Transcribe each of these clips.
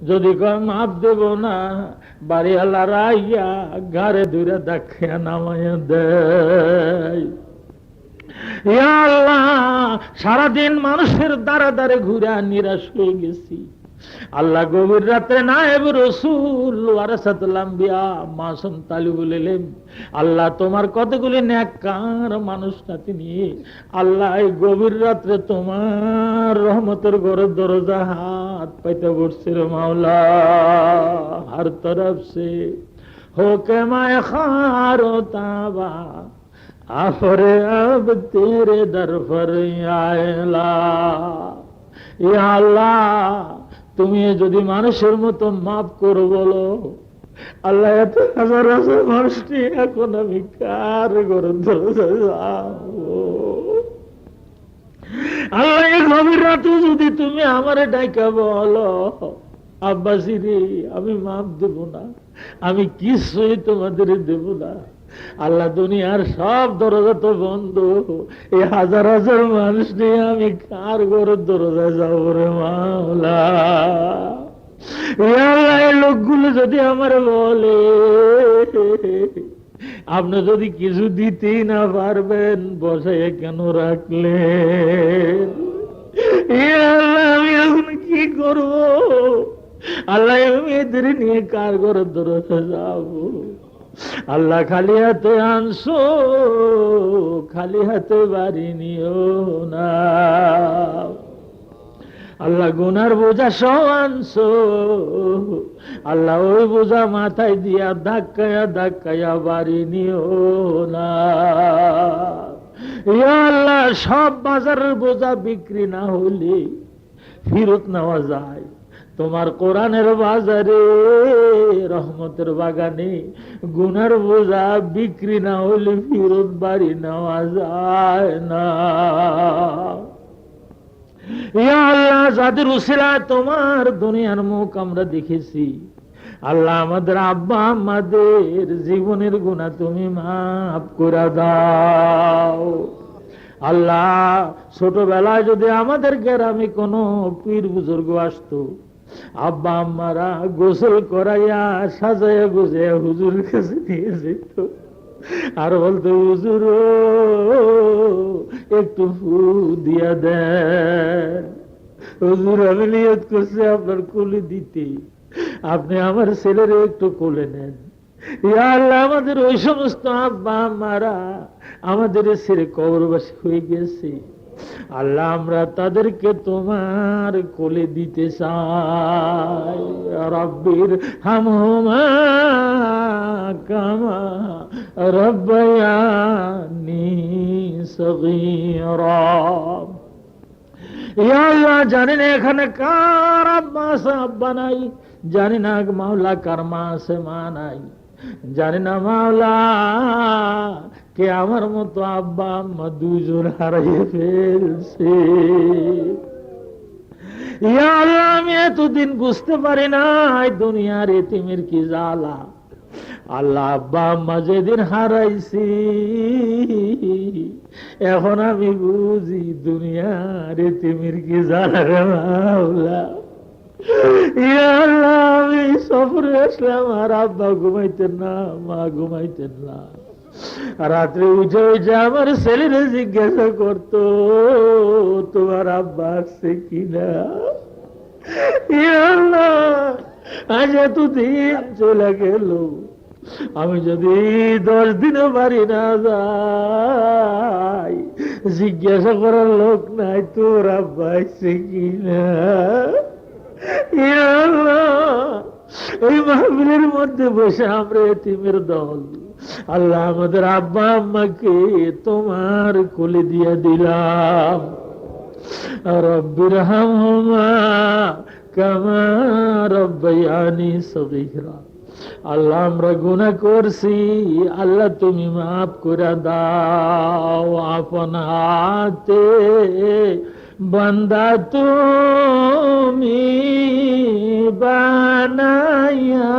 যদি কয় মাপ দেব না, বাড়িওয়ালা রাইয়া ঘরে দূরে দেখিয়া নামাইয়া দেয়। ইয়া আল্লাহ, সারাদিন মানুষের দ্বারা দ্বারে ঘুরে নিরাশ হয়ে গেছি। আল্লাহ গভীর রাত্রে নায়েব রাসূল ওয়ারাসাতুল আম্বিয়া মাসুম তালিবুল ইলম, আল্লাহ তোমার কতগুলি নেককার মানুষ সাথে নিয়ে আল্লাহ এই গভীর রাত্রে তোমার রহমতের ঘরের দরজা হাত পাইতে বসছে রে মাওলা। হর তরফ সে হোকে মায় খারো তাবা আফরে আব তেরে দর ফর আয়লা। ইয়া আল্লাহ, তুমি যদি মানুষের মতো মাফ করো বলো, আল্লাহ এত হাজার হাজার মানুষটি এখন আমি কার ঘরের দরজায় যাবো? আল্লাহ এই গভীর রাতে যদি তুমি আমারে ডাইকা বলো, আব্বাসি রে আমি মাফ দেব না, আমি কিছুই তোমাদের দেব না। আল্লাহ দুনিয়ার সব দরজা তো বন্ধ, এই হাজার হাজার মানুষ নিয়ে আমি কার ঘরের দরজায় যাবো রে মাওলা? এই লোকগুলো যদি আমার বলে আপনি যদি কিছু দিতেই না পারবেন, বসাইয়া কেন রাখলেন? আমি এখন কি করবো? আল্লাহ আমি এদের নিয়ে কার ঘরের দরজায় যাবো? আল্লাহ খালি হাতে আনছো, খালি হাতে বাড়ি নিও না। আল্লাহ গুনার বোঝা সহ আনছো, আল্লাহ ওই বোঝা মাথায় দিয়া ধাক্কায়া ধাক্কায়া বাড়ি নিও না। ইয়া আল্লাহ, সব বাজারের বোঝা বিক্রি না হলে ফেরত নেওয়া যায়, তোমার কোরআনের বাজারে রহমতের বাগানে গুনার বোঝা বিক্রি না হলে ফেরত বাড়ি নেওয়া যায় না। ইয়া আল্লাহ, যাদের উসিলায় তোমার দুনিয়ার মুখ আমরা দেখেছি, আল্লাহ আমাদের আব্বা আমাদের জীবনের গুনাহ তুমি মাফ করে দাও। আল্লাহ, ছোটবেলায় যদি আমাদের গ্রামে কোনো পীর বুজুর্গ আসতো, আব্বা আম্মারা গোসল করাইয়া সাজাইয়া গুজাইয়া হুজুর কাছে নিয়ে যেত, আর বলতো হুজুর একটু ফু দিয়া দেন, হুজুর আমি নিয়ত করছি আপনার কোলে দিতে, আপনি আমার ছেলের একটু কোলে নেন। ইয়া আল্লাহ, আমাদের ওই সমস্ত আব্বা আম্মারা আমাদের ছেড়ে কবরবাসী হয়ে গেছে, আল্লাহ আমরা তাদেরকে তোমার কোলে দিতে চাই। রব্বির হামহুমা কামা রব্বায়ানি সগীরা। ইয়া আল্লাহ, জানি না এখানে কার আব্বা আছে আব্বা নাই, জানি না মাওলা কার মা আছে মা নাই, জানি না মাওলা কে আমার মতো আব্বা আম্মা দুজন হারিয়ে ফেলছে। ইয়া আল্লাহ, আমি এতদিন বুঝতে পারি না দুনিয়ার এতিমের কি জ্বালা। আল্লাহ, আব্বা আম্মা যেদিন হারাইছি এখন আমি বুঝি দুনিয়ার এতিমের কি জ্বালা রে মাওলা। ইয়া আল্লাহ, আমি সফরে আসলাম আর আব্বা ঘুমাইতেন না, মা ঘুমাইতেন না, রাত্রে উঠে উঠে আমার ছেলেরা জিজ্ঞাসা করতো তোমার আব্বা আসছে কিনা। ইয়া আল্লাহ, আজ এতদিন চলে গেল, আমি যদি 10 দিনও বাড়ি না যাই, জিজ্ঞাসা করার লোক নাই তোর আব্বা আসছে কিনা। ইয়া আল্লাহ, এই মাহফিলের মধ্যে বসে আমরা এতিমের দল, আল্লাহ আমাদের আব্বা আম্মাকে তোমার কোলে দিয়ে দিলাম। রব্বির হামহুমা কামা রব্বায়ানি সগীরা। আল্লাহ আমরা গুনাহ করছি, আল্লাহ তুমি মাফ করে দাও। আপন হাতে বান্দা তুমি বানাইয়া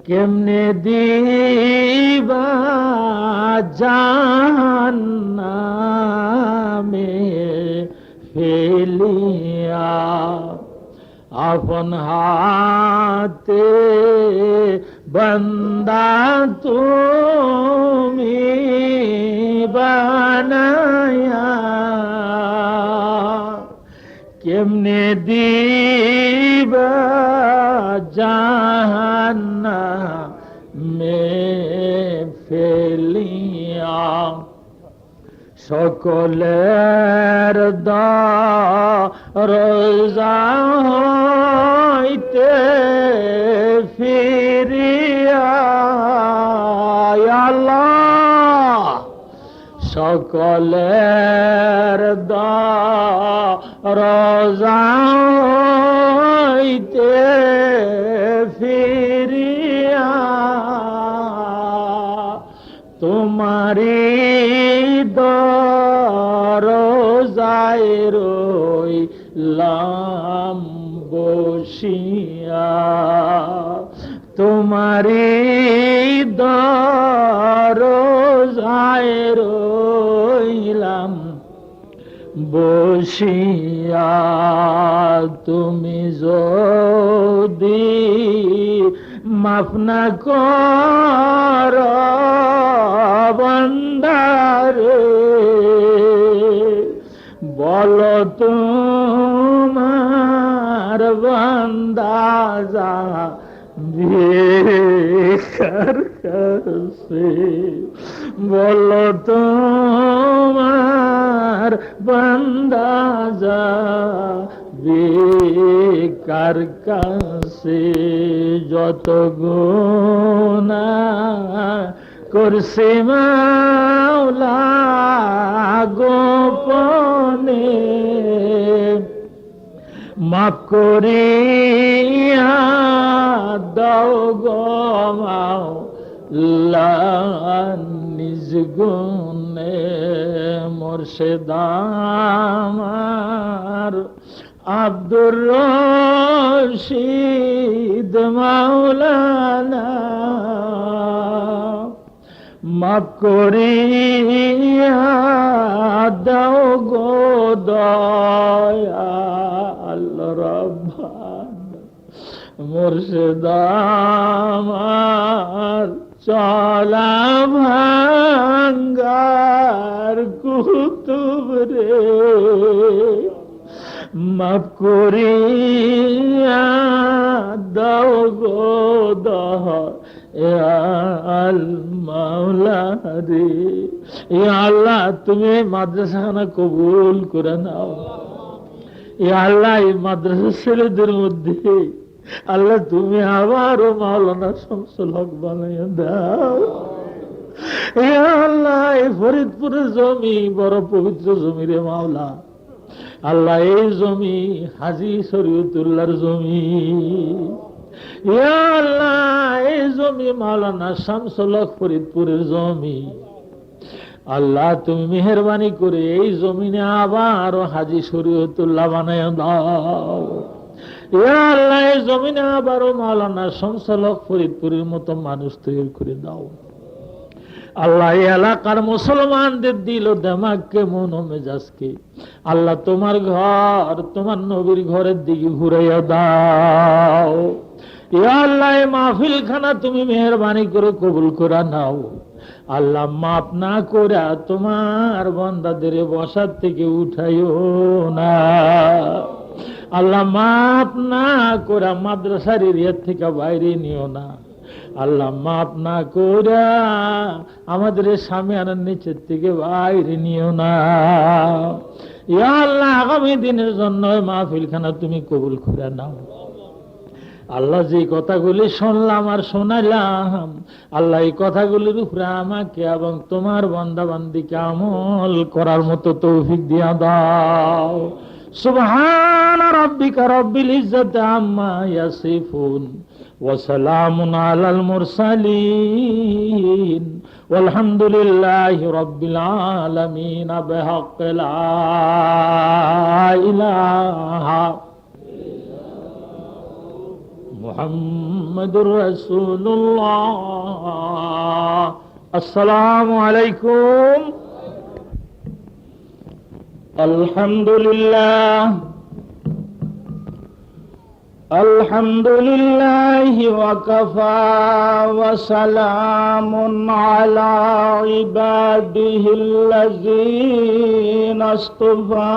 কেমনে দিবা জাহান্নামে ফেলিয়া আপন হাতে বান্দা তুমি বানায়া কেমনে দিবা জাহান্নামে ফেলিয়া সকলের দরজা হইতে ফিরিয়া আল্লাহ সকলের দরজা হইতে ফিরিয়া তোমারি দরজায় রইলাম বসিয়া তোমারি দরজায় রইলাম বসিয়া তুমি যদি মাফ না কর বান্দারে বলো তোমার বান্দা বেকার কাছে বলো তোমার বান্দা বেকার কাছে যত গুনাহ করছে মাওলা গোপনে মাফ করিয়া দাও গো মাওলা নিজ গুণে মুর্শিদ আমার আব্দুর রশিদ মাওলানা মাফ করিয়া দাও গো দয়াল রব্বান মুর্শিদ আমার চলা ভাঙ্গার কুতুব রে মাফ করিয়া দাও গো দয়াল মাওলা রে। ইয়া আল্লাহ তুমি মাদ্রাসাখানা কবুল করে নাও। ইয়া আল্লাহ এই মাদ্রাসা ছেলেদের মধ্যে আল্লাহ তুমি আবারও মাওলানা শামসুল হক বানাইয়া দাও। ইয়া আল্লাহ এই ফরিদপুরের জমি বড় পবিত্র জমি রে মাওলা। আল্লাহ এই জমি হাজী শরীয়তুল্লাহর জমি। ইয়া আল্লাহ এই জমি মাওলানা শামসুল হক ফরিদপুরের জমি। আল্লাহ তুমি মেহেরবানি করে এই জমিনে আবার হাজী শরীয়তুল্লাহ বানাইয়া দাও। ইয়া আল্লাহ এই জমিনে আবারও মাওলানা শামসুল হক ফরিদপুরের মতো মানুষ তৈরি করে দাও। আল্লাহ এই এলাকার মুসলমানদের দিল দেমাগকে মন ও মেজাজকে আল্লাহ তোমার ঘর তোমার নবীর ঘরের দিকে ঘুরাইয়া দাও। ইয়া আল্লাহ এই মাহফিল খানা তুমি মেহেরবানি করে কবুল করে নাও। আল্লাহ মাফ না করে তোমার বান্দাদের বসার থেকে উঠাইও না। আল্লাহ মাফ না করে মাদ্রাসার এরিয়া থেকে বাইরে নিও না। আল্লাহ মাফ না করে আমাদের স্বামী আনার নিচের থেকে বাইরে নিও না। ইয়া আল্লাহ আগামী দিনের জন্য মাহফিলখানা তুমি কবুল করে নাও। আল্লাহ যে কথাগুলি শুনলাম আর শোনাইলাম আল্লাহ এই কথাগুলির উপরে আমাকে এবং তোমার বান্দা বান্দিকে আমল করার মতো তৌফিক দিয়া দাও। সুবহান রাব্বিকা রাব্বিল ইজ্জাতি আম্মা ইয়াসিফুন ওয়া সালামুন আলাল মুরসালিন ওয়ালহামদুলিল্লাহি রাব্বিল আলামিন বিহাক্কি লা ইলাহা মুহাম্মাদুর রাসূলুল্লাহ। আসসালামু আলাইকুম। আলহামদুলিল্লাহি ওয়া কাফা ওয়া সালামুন আলা ইবাদিহিল্লাযীনা ইসতাফা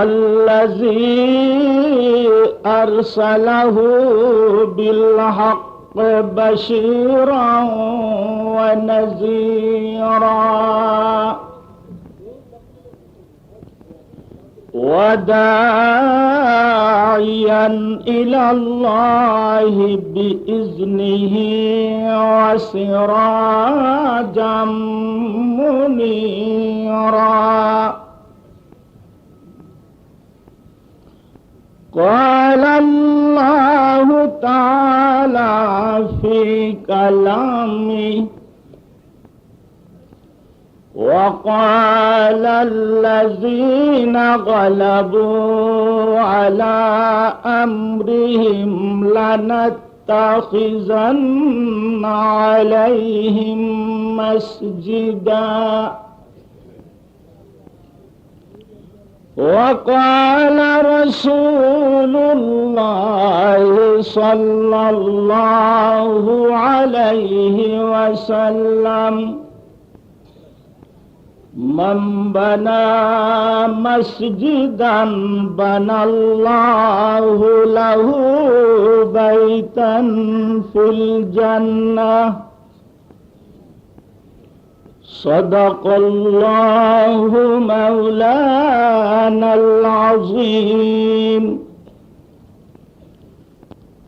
আল্লাযী আরসালাহু বিল হাক্কি বাশীরান ওয়া নাযীরা وداعيا إلى الله بإذنه وسراجا منيرا قال الله تعالى في كلامه وقال الذين غلبوا على أمرهم لنتخذن عليهم مسجدا وقال رسول الله صلى الله عليه وسلم من بنى مسجدا بنى الله له بيتا في الجنة صدق الله مولانا العظيم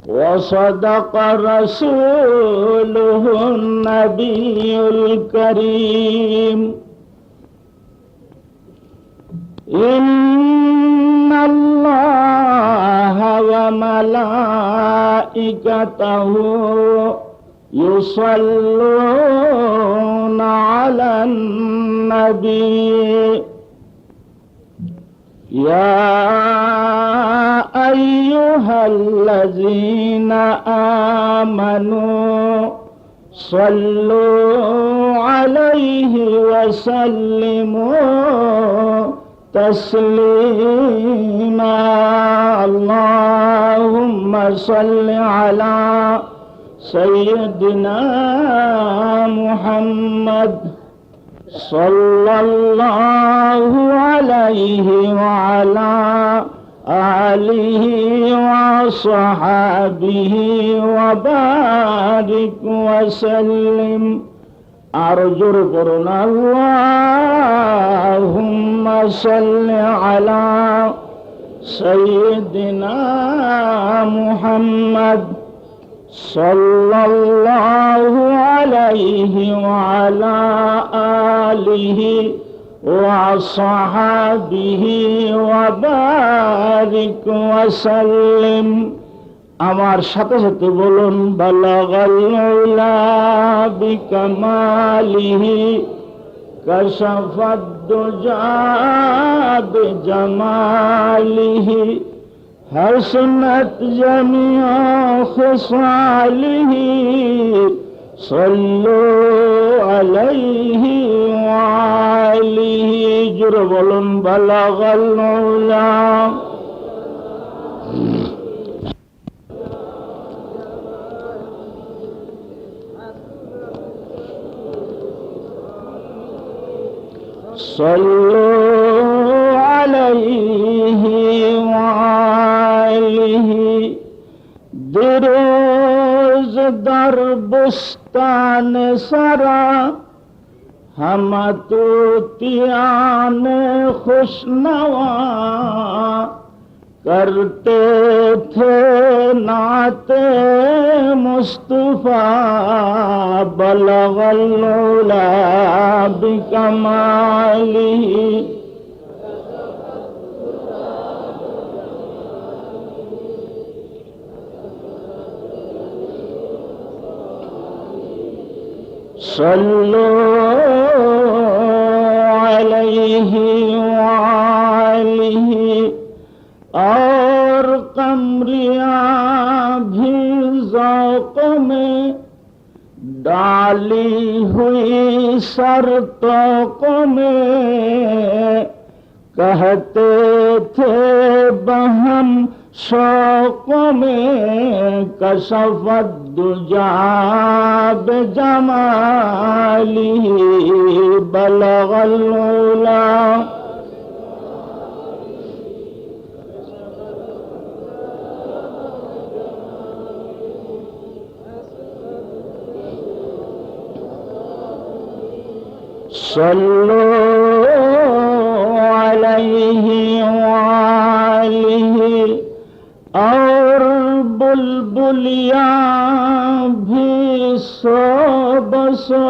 وصدق رسوله النبي الكريم إن الله وملائكته يصلون على النبي يا أيها الذين آمنوا صلوا عليه وسلموا تسليما اللهم صل على سيدنا محمد صلى الله عليه وعلى آله وصحبه وبارك وسلم أرجو قرنا اللهم صل على سيدنا محمد صلى الله عليه وعلى آله وصحبه وبارك وسلم আমার সাথে সাথে বলুন বালাগাল উলা বিকামালিহি কাশাফাদ দুজা বিজামালিহি হাসনাত জামিআ খিসালিহি সাল্লু আলাইহি ওয়া আলিহি জোরে বলুন বালাগাল উলা صلوا عليه وآله دروز در بستان سرا ہم طوطیان خوشنوا کرتے تھے نعت مصطفیٰ بلغ العلا بکمالہ صلوا علیہ وآلہ اور قمریاں بھی ذوق میں डाली हुई शर्तों में कहते थे बहम शौक़ों में कशफत दुजा बेजमाली बलगल उला सल्लु अलैहि वालिहि और बुलबुलिया भी सो बसो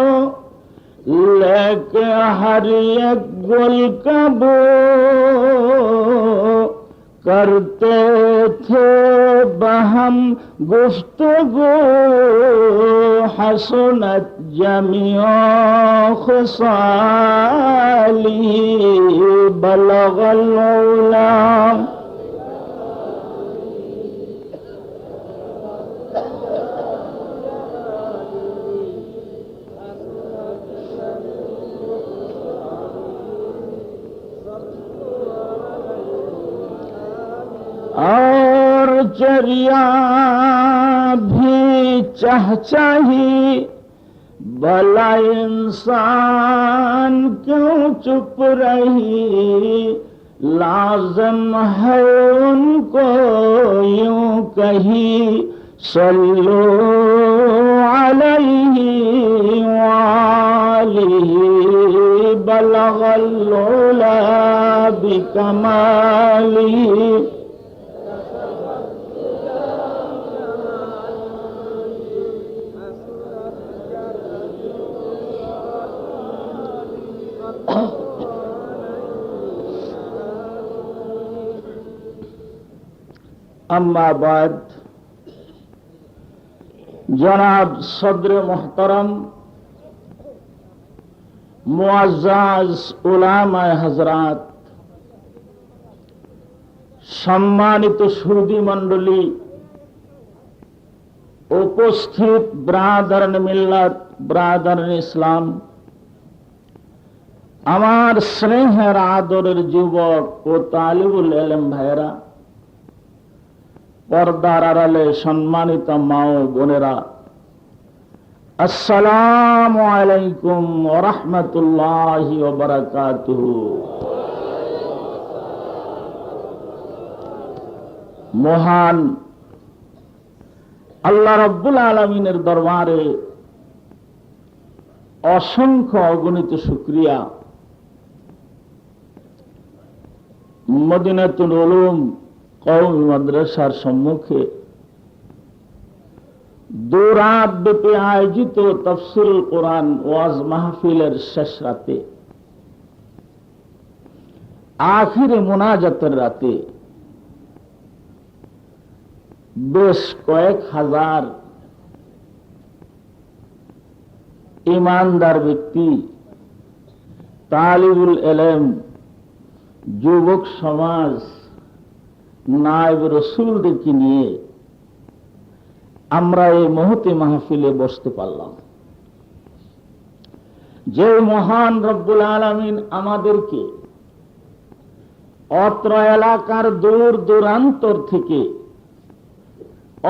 लेके हर एक गुल का बो करते थे बहम गुफ्तगू हसनत जमियो खुसाली बलगल उला और चरिया भी चाही भला इंसान क्यों चुप रही लाज़िम है उनको यूं कही सल्लु अलैहि वालिहि बलगल उला बिकमालिहि अम्मा बाद जनाब सदर मोहतरम मुअज़्ज़ज़ उलामा हजरात सम्मानित सुधी मंडली उपस्थित ब्रादरन मिल्लत ब्रादरन इस्लाम आमार स्नेहर आदरेर युवक ओ तालिबुल इल्म भाइरा पर्दार आড়ালে सम्मानित मा ओ बोनेरा अस्सलामु आलैकुम व रहमतुल्लाहि व बाराकातुहु। महान আল্লাহ রব্বুল আলামিনের দরবারে অসংখ্য অগণিত শুকরিয়া। মদিনাতুল উলুম কওমি মাদ্রাসার সম্মুখে দুরাত ব্যাপী আয়োজিত তাফসীরুল কোরআন ওয়াজ মাহফিলের শেষ রাতে আখিরে মুনাজাতের রাতে বেশ কয়েক হাজার ईमानदार व्यक्ति तालिबुल इल्म যুবক সমাজ নায়েব রাসূলদেরকে নিয়ে আমরা এই মহতি মাহফিলে বসতে পারলাম। যে মহান রব্বুল আলামিন আমাদেরকে অত্র এলাকার দূর দূরান্তর থেকে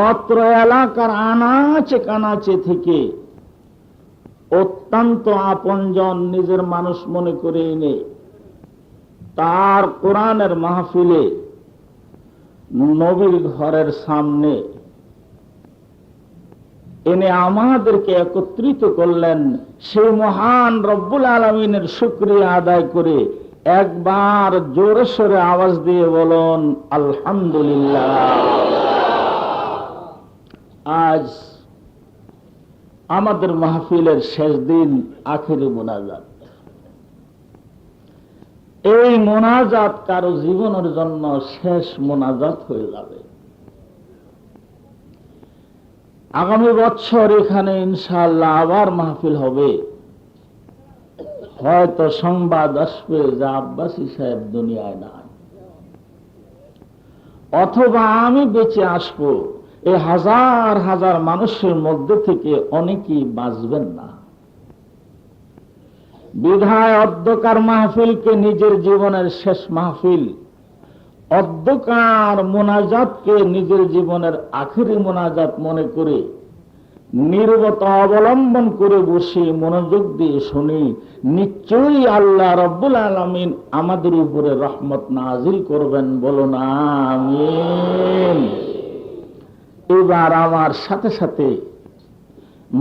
অত্র এলাকার আনাচে কানাচে থেকে অত্যন্ত আপনজন নিজের মানুষ মনে করে এনে তার কোরআনের মাহফিলে নবীর ঘরের সামনে এনে আমাদেরকে একত্রিত করলেন, সেই মহান রব্বুল আলামিনের শুকরিয়া আদায় করে একবার জোরে সোরে আওয়াজ দিয়ে বলুন আলহামদুলিল্লাহ। আজ আমাদের মাহফিলের শেষ দিন, আখিরি মোনাজাত। এই মোনাজাত কারো জীবনের জন্য শেষ মোনাজাত হয়ে যাবে। আগামী বছর এখানে ইনশাআল্লাহ আবার মাহফিল হবে। হয়তো সংবাদ আসবে যে আব্বাসী সাহেব দুনিয়ায় নাই, অথবা আমি বেঁচে আসবো, এই হাজার হাজার মানুষের মধ্যে থেকে অনেকেই বাঁচবেন না। বিধায় অধ্যকার মাহফিলকে নিজের জীবনের শেষ মাহফিল, অধ্যকার মোনাজাতকে নিজের জীবনের আখেরি মোনাজাত মনে করে নীরবতা অবলম্বন করে বসে মনোযোগ দিয়ে শুনি, নিশ্চয়ই আল্লাহ রব্বুল আলামিন আমাদের উপরে রহমত নাজিল করবেন। বলো না আমিন। এবার আমার সাথে সাথে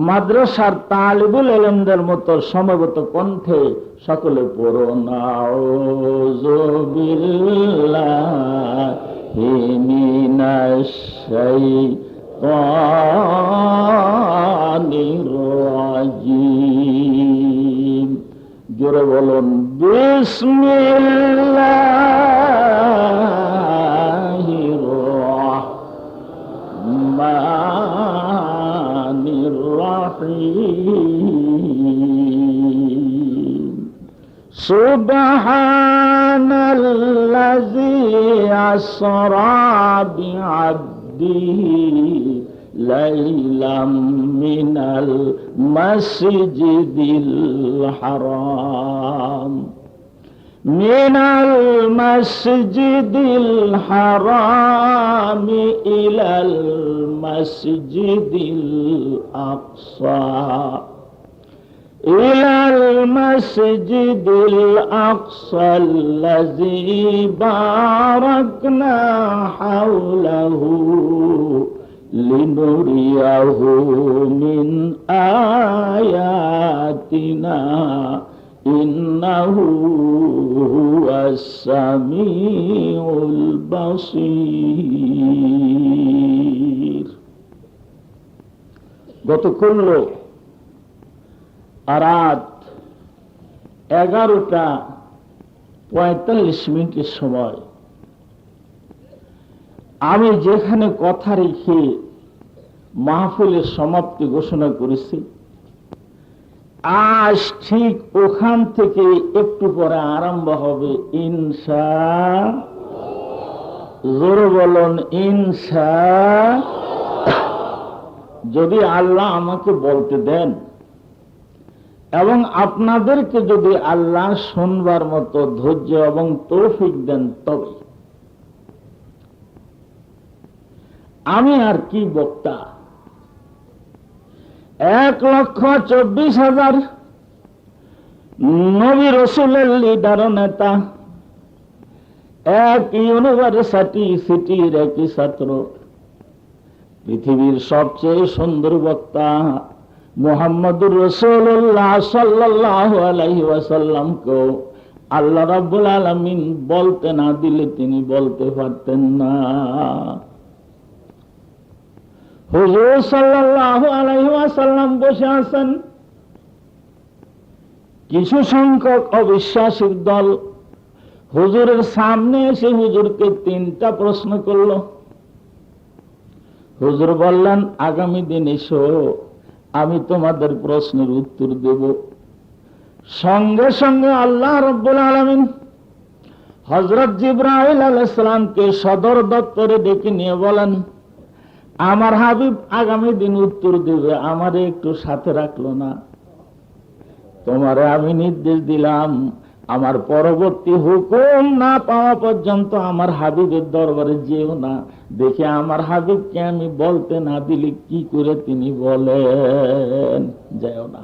মাদ্রাসার তালিবুল ইলমদের মতো সমবেত কণ্ঠে সকলে পড়ো নাউযু বিল্লাহি মিনাশ শাইতানির রাজিম। জোরে বলুন বিসমিল্লাহির রাহমানির রাহিম। সুবহানাল্লাযী আসরা বিআবদিহি লাইলাম মিনাল মাসজিদিল হারাম মিনাল মাসজিদিল হারাম ইলাল মাসজিদিল আকসা ইলাল মাসজিদিল আকসা আল্লাযী বারাকনা হাওলাহু লিনুরিয়াহু মিন আয়াতিনা ইন্নাহু হুয়াস সামিউল বাসীর। গতকাল রাত 11:45 সময় আমি যেখানে কথা রেখে মাহফিলের সমাপ্তি ঘোষণা করেছি, আজ ঠিক ওখান থেকে একটু পরে আরম্ভ হবে ইনশাআল্লাহ। জোরে বলুন ইনশাআল্লাহ। যদি আল্লাহ আমাকে বলতে দেন এবং আপনাদেরকে যদি আল্লাহ শুনবার মতো ধৈর্য এবং তৌফিক দেন, তবে আমি আর কি বক্তা। 1,24,000 নবী রাসূলের লিডার নেতা, এক ইউনিভার্সিটি সিটির একই ছাত্র, পৃথিবীর সবচেয়ে সুন্দর বক্তা মুহাম্মদুর রাসূলুল্লাহ সাল্লাল্লাহু আলাইহি ওয়াসাল্লামকে আল্লাহ রাব্বুল আলামিন বলতে না দিলে তিনি বলতে পারতেন না। হুজুর সাল্লাল্লাহু আলাইহি ওয়াসাল্লাম বসে আছেন, কিছু সংখ্যক অবিশ্বাসীর দল হুজুরের সামনে এসে হুজুরকে 3টা প্রশ্ন করল। হুজুর বললেন, আগামী দিন এসো, আমি তোমাদের প্রশ্নের উত্তর দেব। সঙ্গে সঙ্গে আল্লাহ রাব্বুল আলামিন হযরত জিবরাইল আলাইহিস সালামকে সদর দপ্তরে ডেকে নিয়ে বলেন, আমার হাবিব আগামী দিন উত্তর দেবে, আমারে একটু সাথে রাখলো না। তোমারে আমি নির্দেশ দিলাম, আমার পরবর্তী হুকুম না পাওয়া পর্যন্ত আমার হাবিবের দরবারে যেও না। দেখে আমার হাবিবকে আমি বলতে না দিলে কি করে তিনি বলেন যেও না।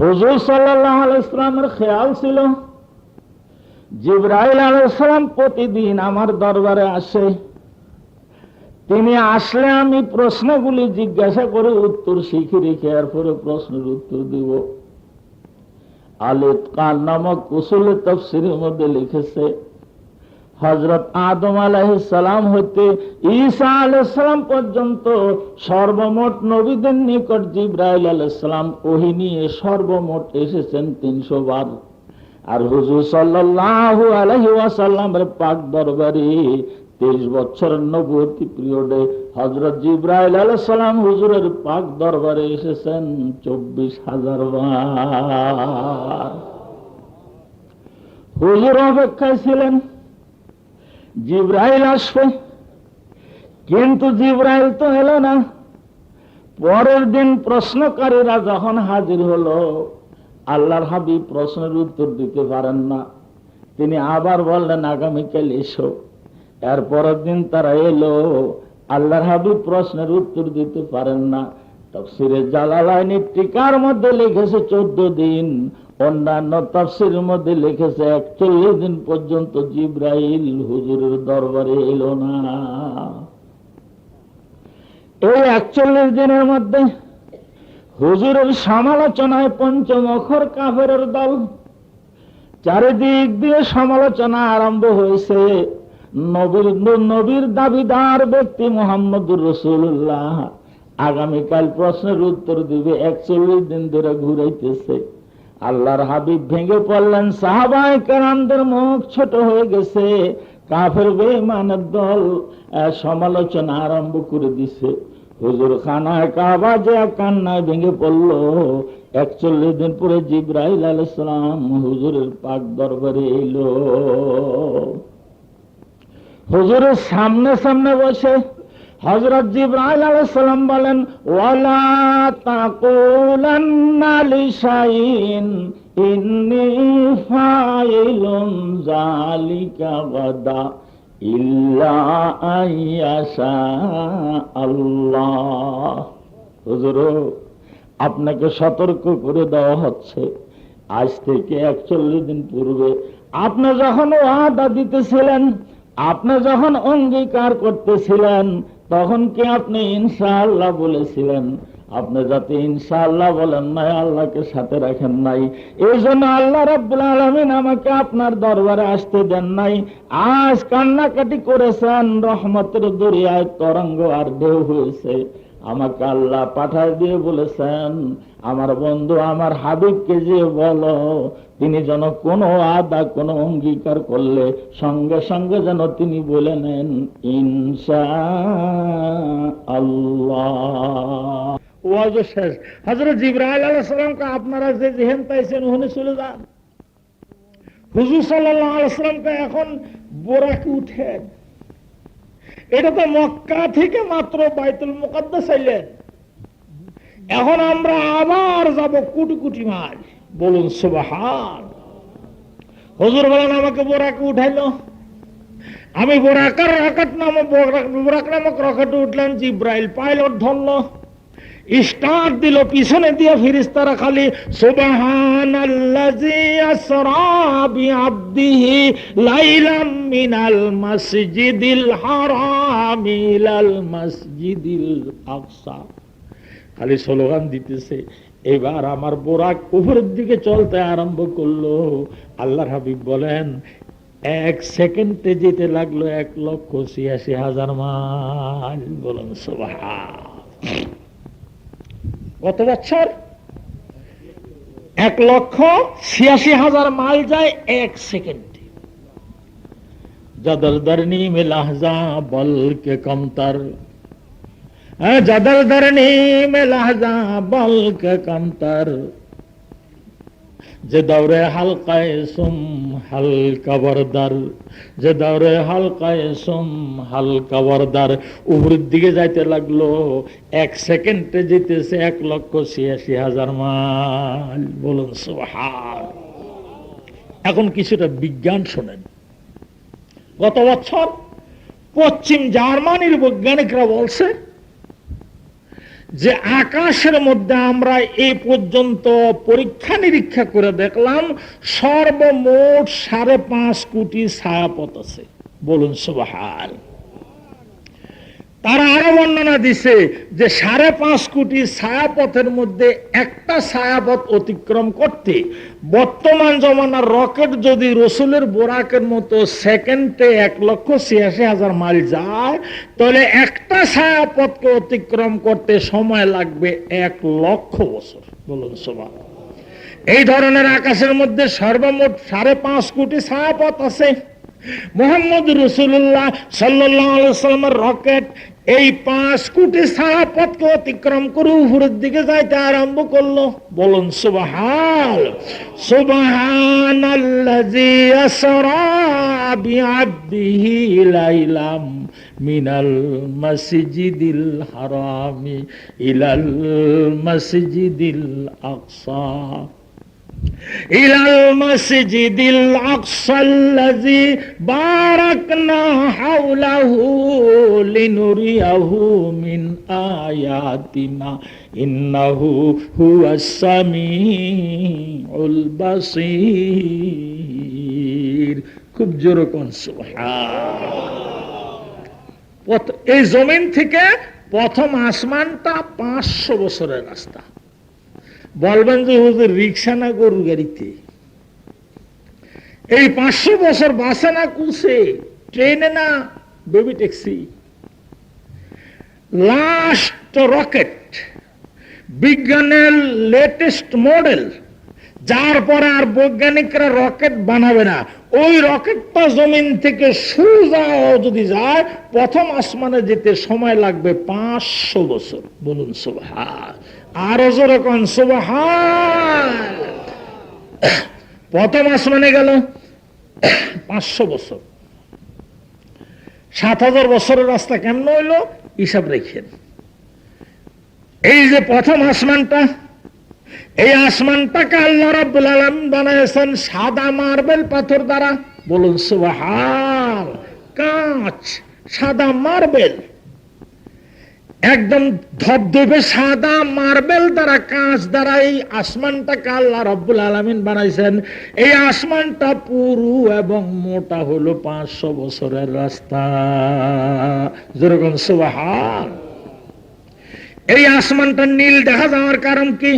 হুজুর সাল্লাল্লাহু আলাইহি ওয়াসাল্লামের খেয়াল ছিল জিবরাইল আলাইহিস সালাম প্রতিদিন আমার দরবারে আসে, তিনি আসলে আমি প্রশ্নগুলি জিজ্ঞাসা করে উত্তর শিখে রেখে এরপরে প্রশ্নের উত্তর দেব। আল-ইতকান নামক উসুলে তাফসীরের মধ্যে লিখেছে, হযরত আদম আলাইহিস সালাম হতে ঈসা আলাইহিস সালাম পর্যন্ত সর্বমোট নবীদের নিকট জিবরাইল আলাইহিস সালাম ওহী নিয়ে সর্বমোট এসেছেন 300 বার। আর হুজুর সাল্লাল্লাহু আলাইহি ওয়াসাল্লামের পাক দরবারে 23 বছরের নবুয়তি পিরিয়ডে হযরত জিবরাইল আলাইহিস সালাম হুজুরের পাক দরবারে এসেছেন 24,000 বার। হুজুর অপেক্ষায় ছিলেন জিবরাইল আসবে, কিন্তু জিবরাইল তো এলো না। পরের দিন প্রশ্নকারীরা যখন হাজির হলো, আল্লাহর হাবিব প্রশ্নের উত্তর দিতে পারেন না। তিনি আবার বললেন আগামীকাল এসো। এর পরের দিন তারা এলো, আল্লাহর হাবিব প্রশ্নের উত্তর দিতে পারেন না। তাফসীরে জালালাইনের টিকার মধ্যে লিখেছে 14 দিন, অন্যান্য তাফসীরের মধ্যে লিখেছে 41 দিন পর্যন্ত জিবরাইল হুজুরের দরবারে এলো না। এই 41 দিনের মধ্যে হুজুরের সমালোচনায় পঞ্চমুখর কাফেরের দল, চারিদিক দিয়ে সমালোচনা আরম্ভ হয়েছে। নবীর দাবিদার ব্যক্তি মুহাম্মদুর রাসূলুল্লাহ আগামীকাল প্রশ্নের উত্তর দিবে, 41 দিন ধরে ঘুরাইতেছে। আল্লাহর হাবিব ভেঙে পড়লেন, সাহাবায়ে কেরামদের মুখ ছোট হয়ে গেছে। কাফের বেঈমানের দল সমালোচনা আরম্ভ করে দিছে। হুজুর খানায় কাবা যে কান্নায় ভেঙে পড়ল। 41 দিন পরে জিবরাইল আলাইহিস সালাম হুজুরের পাক দরবারে এলো। হুজুরের সামনে সামনে বসে হযরত জিবরাইল আলাইহিস সালাম বলেন, ওয়ালা তাকুলান্না লিশাইইন ইন্নী ফাইলুন যালিকা গাদা ইল্লা আইয়াশা আল্লাহ। হুজুর, আপনাকে সতর্ক করে দেওয়া হচ্ছে, আজ থেকে 41 দিন পূর্বে আপনি যখন ওয়াদা দিতেছিলেন, আপনি যখন অঙ্গীকার করতেছিলেন, তখন কি আপনি ইনশাআল্লাহ বলেছিলেন? আপনি যাতে ইনশাআল্লাহ বলেন নাই, আল্লাহকে সাথে রাখেন নাই, এই জন্য আল্লাহ রাব্বুল আলামিন আমাকে আপনার দরবারে আসতে দেন নাই। আজ কান্নাকাটি করেছেন, রহমতের দরিয়ায় তরঙ্গ আর ঢেউ হয়েছে। আমাকে আল্লাহ পাঠায় দিয়ে বলেছেন, আমার বন্ধু আমার হাবিবকে যে বলো, তিনি যেন কোনো আদা কোনো অঙ্গীকার করলে সঙ্গে সঙ্গে যেন তিনি বলে নেন ইনশাআল্লাহ। ওয়াজ শেষ। হযরত জিবরাইল আলাইহিস সালামকে আপনারা যে যেহেন পাইছেন ওখানে চলে যান। হুজুর সাল্লাল্লাহু আলাইহি ওয়াসাল্লামকে এখন বোরাকে উঠেন। এটা তো মক্কা থেকে মাত্র বাইতুল মুকাদ্দাস আইলেন, এখন আমরা আবার যাব কোটি কোটি মাইল। বলুন সুবহান। হুজুর বলেন আমাকে বোরাকে উঠাইলো, আমি বোরাক নামক রকেটে উঠলাম। জিবরাইল পাইলট ধরলো, স্টার্ট দিল, পিছনে দিয়ে ফেরেশতারা খালি সুবহানাল্লাযী আসরা বিআবদিহি লাইলাম মিনাল মাসজিদিল হারাম ইলাল মাসজিদিল আকসা খালি স্লোগান দিতেছে। এবার আমার বোরাক উপরের দিকে চলতে আরম্ভ করলো। আল্লাহর হাবিব বলেন, 1 সেকেন্ডে যেতে লাগলো 1,86,000 মাইল। বলুন সুবহান। কত বছর? 1,86,000 মাইল যায় 1 সেকেন্ডে। जदल दरनी में लहजा बल के कमतर, जदल दरनी में लहजा बल के कमतर, যে দৌড়ে হালকায় সুম হালকা বরদার, যে দৌড়ে হালকায় সুম হালকা বরদার। উপরের দিকে যাইতে লাগলো, 1 সেকেন্ডে যেতেছে 1,86,000 মাইল। বলুন সুবহান। এখন কিছুটা বিজ্ঞান শোনেন। গত বছর পশ্চিম জার্মানির বৈজ্ঞানিকরা বলছে যে আকাশের মধ্যে আমরা এই পর্যন্ত পরীক্ষা নিরীক্ষা করে দেখলাম সর্বমোট 5.5 কোটি ছায়াপথ আছে। বলুন সুবহান। তারা আরো বর্ণনা দিছে যে 5.5 কোটি ছায়াপথের মধ্যে একটা ছায়াপথ অতিক্রম করতে বর্তমান জমানার রকেট যদি রসুলের বোরাকের মতো সেকেন্ডে 1,86,000 মাইল যায়, তাহলে একটা ছায়াপথকে অতিক্রম করতে সময় লাগবে 1,00,000 বছর। বলুন সুবহান। এই ধরনের আকাশের মধ্যে সর্বমোট 5.5 কোটি ছায়াপথ আছে। মুহাম্মদ রাসূলুল্লাহ সাল্লাল্লাহু আলাইহি ওয়াসাল্লামের রকেট এই 5 কোটি ছায়াপথকে অতিক্রম করে উপরের দিকে যাইতে আরম্ভ করলো। বলুন সুবহান। সুবহানাল্লাযী আসরা বিআবদিহি লাইলাম মিনাল মাসজিদিল হারামি ইলাল মাসজিদিল আকসা ইলাল মাসজিদিল আকসাল্লাযী বারাকনা হাওলাহু লিনুরিয়াহু মিন আয়াতিনা ইন্নাহু হুয়াস সামিউল বাসীর। খুব জোরে কোন সুবহান। এই জমিন থেকে প্রথম আসমানটা 500 বছরের রাস্তা। বলবেন যে হুজুর রিক্সা না গরু গাড়িতে? এই 500 বছর বাসে না কুসে, ট্রেনে না বেবি ট্যাক্সি। লাস্ট রকেট, বিজ্ঞানের লেটেস্ট মডেল, যার পরে আর বৈজ্ঞানিকরা রকেট বানাবে না, ওই রকেটটা জমিন থেকে সোজা যদি যায় প্রথম আসমানে যেতে সময় লাগবে 500 বছর। বলুন সুবহান। আরো জোরে কোন সুবহান। প্রথম আসমানে গেল 500 বছর। 7000 বছরের রাস্তা কেমন হইলো হিসাব রেখেন। এই যে প্রথম আসমানটা, এই আসমানটাকে আল্লাহ রাব্বুল আলামিন বানাইছেন সাদা মার্বেল পাথর দ্বারা। বলুন সুবহান। কাঁচ, সাদা মার্বেল, একদম ধবধবে সাদা মার্বেল দ্বারা, কাঁচ দ্বারা এই আসমানটাকে আল্লাহ রাব্বুল আলামিন বানাইছেন। এই আসমানটা পুরু এবং মোটা হলো 500 বছরের রাস্তা। যেরকম সুবহান। এই আসমানটা নীল দেখা যাওয়ার কারণ কি?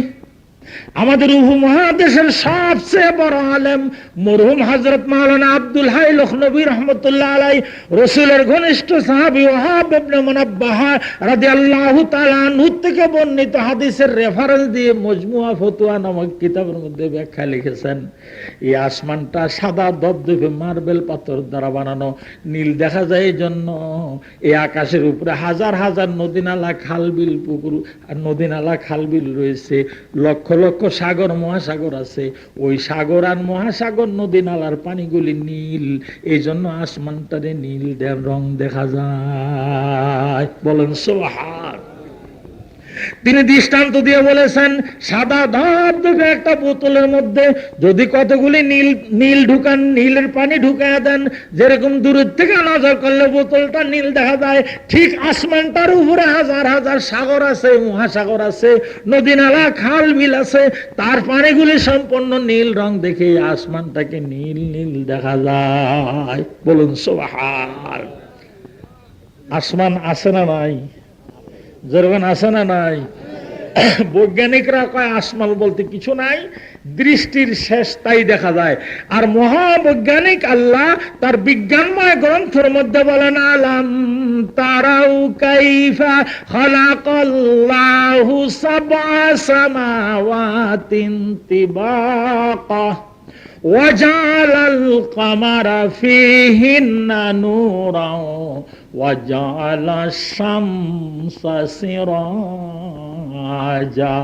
আমাদের উপমহাদেশের সবচেয়ে বড় আলেম মরহুম হযরত মাওলানা আব্দুল হাই লখনবী রাহমাতুল্লাহ আলাইহি, রাসূলের ঘনিষ্ঠ সাহাবী ওয়াহাব ইবনে মুনাব্বাহ রাদিয়াল্লাহু তাআলা আনহু থেকে বর্ণিত হাদিসের রেফারেন্স দিয়ে মজমুআ ফতোয়া নামক কিতাবের মধ্যে ব্যাখ্যা লিখেছেন। এই আসমানটা সাদা ধবধবে মার্বেল পাথর দ্বারা বানানো। নীল দেখা যায় এই জন্য এই আকাশের উপরে হাজার হাজার নদী নালা, খালবিল, পুকুর আর নদী নালা, খালবিল রয়েছে। লক্ষ লক্ষ সাগর মহাসাগর আছে। ওই সাগর আর মহাসাগর, নদী নালার পানিগুলি নীল, এই জন্য আসমানটারে নীল রং দেখা যায়। বলেন সুবহান। তিনি দৃষ্টান্ত দিয়ে বলেছেন, সাদা ধবধবে একটা বোতলের মধ্যে যদি কতগুলি নীল ঢুকান, নীলের পানি ঢুকাইয়া দেন, যেরকম দূরের থেকে নজর করলে বোতলটা নীল দেখা যায়, ঠিক আসমানটার উপরে হাজার হাজার সাগর আছে, মহাসাগর আছে, নদী নালা, খাল বিল আছে, তার পানিগুলি সম্পূর্ণ নীল রং দেখে আসমানটাকে নীল নীল দেখা যায়। বলুন সুবহান। আসমান আছে না নাই? যেরকম আছে না নাই? বৈজ্ঞানিকরা কয় আসমান বলতে কিছু নাই, দৃষ্টির শেষ তাই দেখা যায়। আর মহাবৈজ্ঞানিক আল্লাহ তার বিজ্ঞানময় গ্রন্থের মধ্যে বলেন, আলাম তারাউ কাইফা খালাকাল্লাহু সাবআ সামাওয়াতিন তিবাকা وجعل القمر فيهن نورا وجعل الشمس سراجا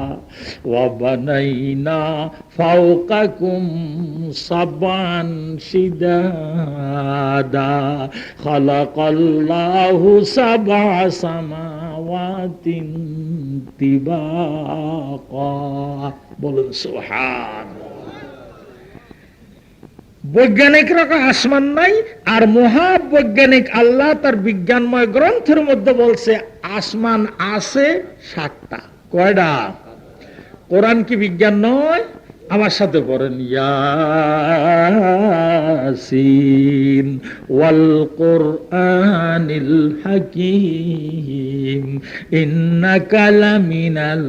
وبنينا فوقكم سبعا شدادا خلق الله سبع سماوات طباقا বলুন সুবহান। বৈজ্ঞানিকরা আসমান নাই, আর মহাবৈজ্ঞানিক আল্লাহ তার বিজ্ঞানময় গ্রন্থের মধ্যে বলছে আসমান আছে 7টা। কয়টা? কোরআন কি বিজ্ঞান নয়? আমার সাথে পড়েন, ইয়াসিন ওয়াল কুরআনিল হাকীম ইন্নাকা লামিনাল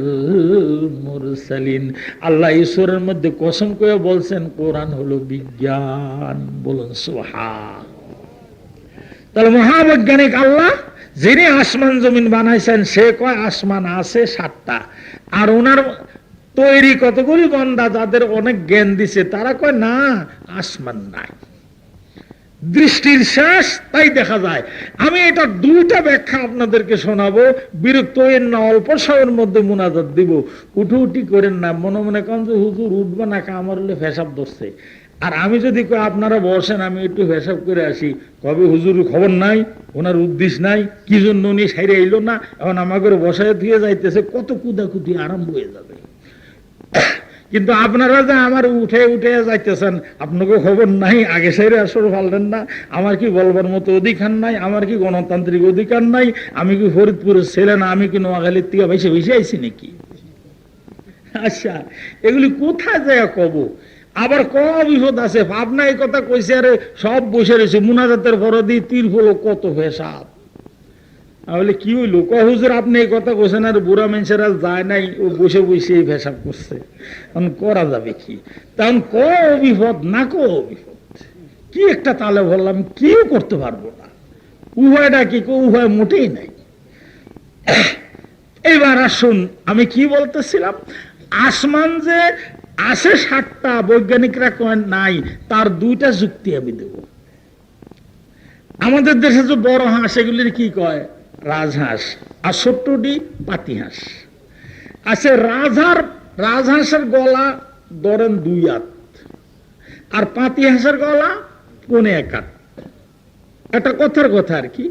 মুরসালিন। আল্লাহ এই সূরার মধ্যে কসম করে বলছেন কোরআন হলো বিজ্ঞান। বলুন সুবহান। তাহলে মহাবৈজ্ঞানিক আল্লাহ যিনি আসমান জমিন বানাইছেন সে কয় আসমান আছে 7টা, আর ওনার তৈরি কতগুলি বান্দা যাদের অনেক জ্ঞান দিছে তারা কয় না আসমান নাই, দৃষ্টির শেষ তাই দেখা যায়। আমি এটা 2টা ব্যাখ্যা আপনাদেরকে শোনাবো, বিরক্ত হইেন না, অল্প সময়ের মধ্যে মুনাজাত দিব, উঠি করেন না, মনে মনে কন যে হুজুর উঠবে না, আমার হলে ফেসাব ধরছে। আর আমি যদি আপনারা বসেন আমি একটু হিসাব করে আসি, কবে হুজুর খবর নাই, ওনার উদ্দেশ্য নাই, কি জন্য উনি সাইরে এলো না, এখন আমাকে বসায় দিয়ে যাইতেছে, কত কুদাকুদি আরম্ভ হয়ে যাবে। কিন্তু আপনারা যে আমার উঠে উঠে যাইতেছেন, আপনাকে খবর নাই, আগে সাইরে আসর পারলেন না, আমার কি বলবার মতো অধিকার নাই, আমার কি গণতান্ত্রিক অধিকার নাই, আমি কি ফরিদপুরের ছেলে না, আমি কি নোয়াখালীর থেকে বেশি বেশি আইছি নাকি? আচ্ছা, এগুলি কোথায় যায় কব? আবার বিপদ আছে। ভাবনা এই কথা কইছে, আরে সব বসে রয়েছে মুনাজাতের পরদি তীর হলো কত পেশাব। তাহলে কি হইলো? হুজুর আপনি এই কথা কইছেন, আর বুড়া মানুষেরা যায় নাই, ও বসে বসে এই পেশাব করছে, তখন করা যাবে কি? তখন বিপদ না বিপদ কি একটা তালে বললাম, কেউ করতে পারবো না। উভয়টা কি উভয় মোটেই নাই। এবার আসুন, আমি কি বলতেছিলাম, আসমান যে আছে 7টা, বৈজ্ঞানিকরা কয় নাই, তার 2টা যুক্তি আমি দেব। আমাদের দেশে যে বড় হাঁস, এগুলির কি কয়? রাজহাঁস। আর ছোট্টটি পাতিহাঁস আছে। রাজহাঁসের গলা ধরেন 2 হাত, আর পাতিহাঁসের গলা 1.25 হাত। একটা কথার কথা আর কি।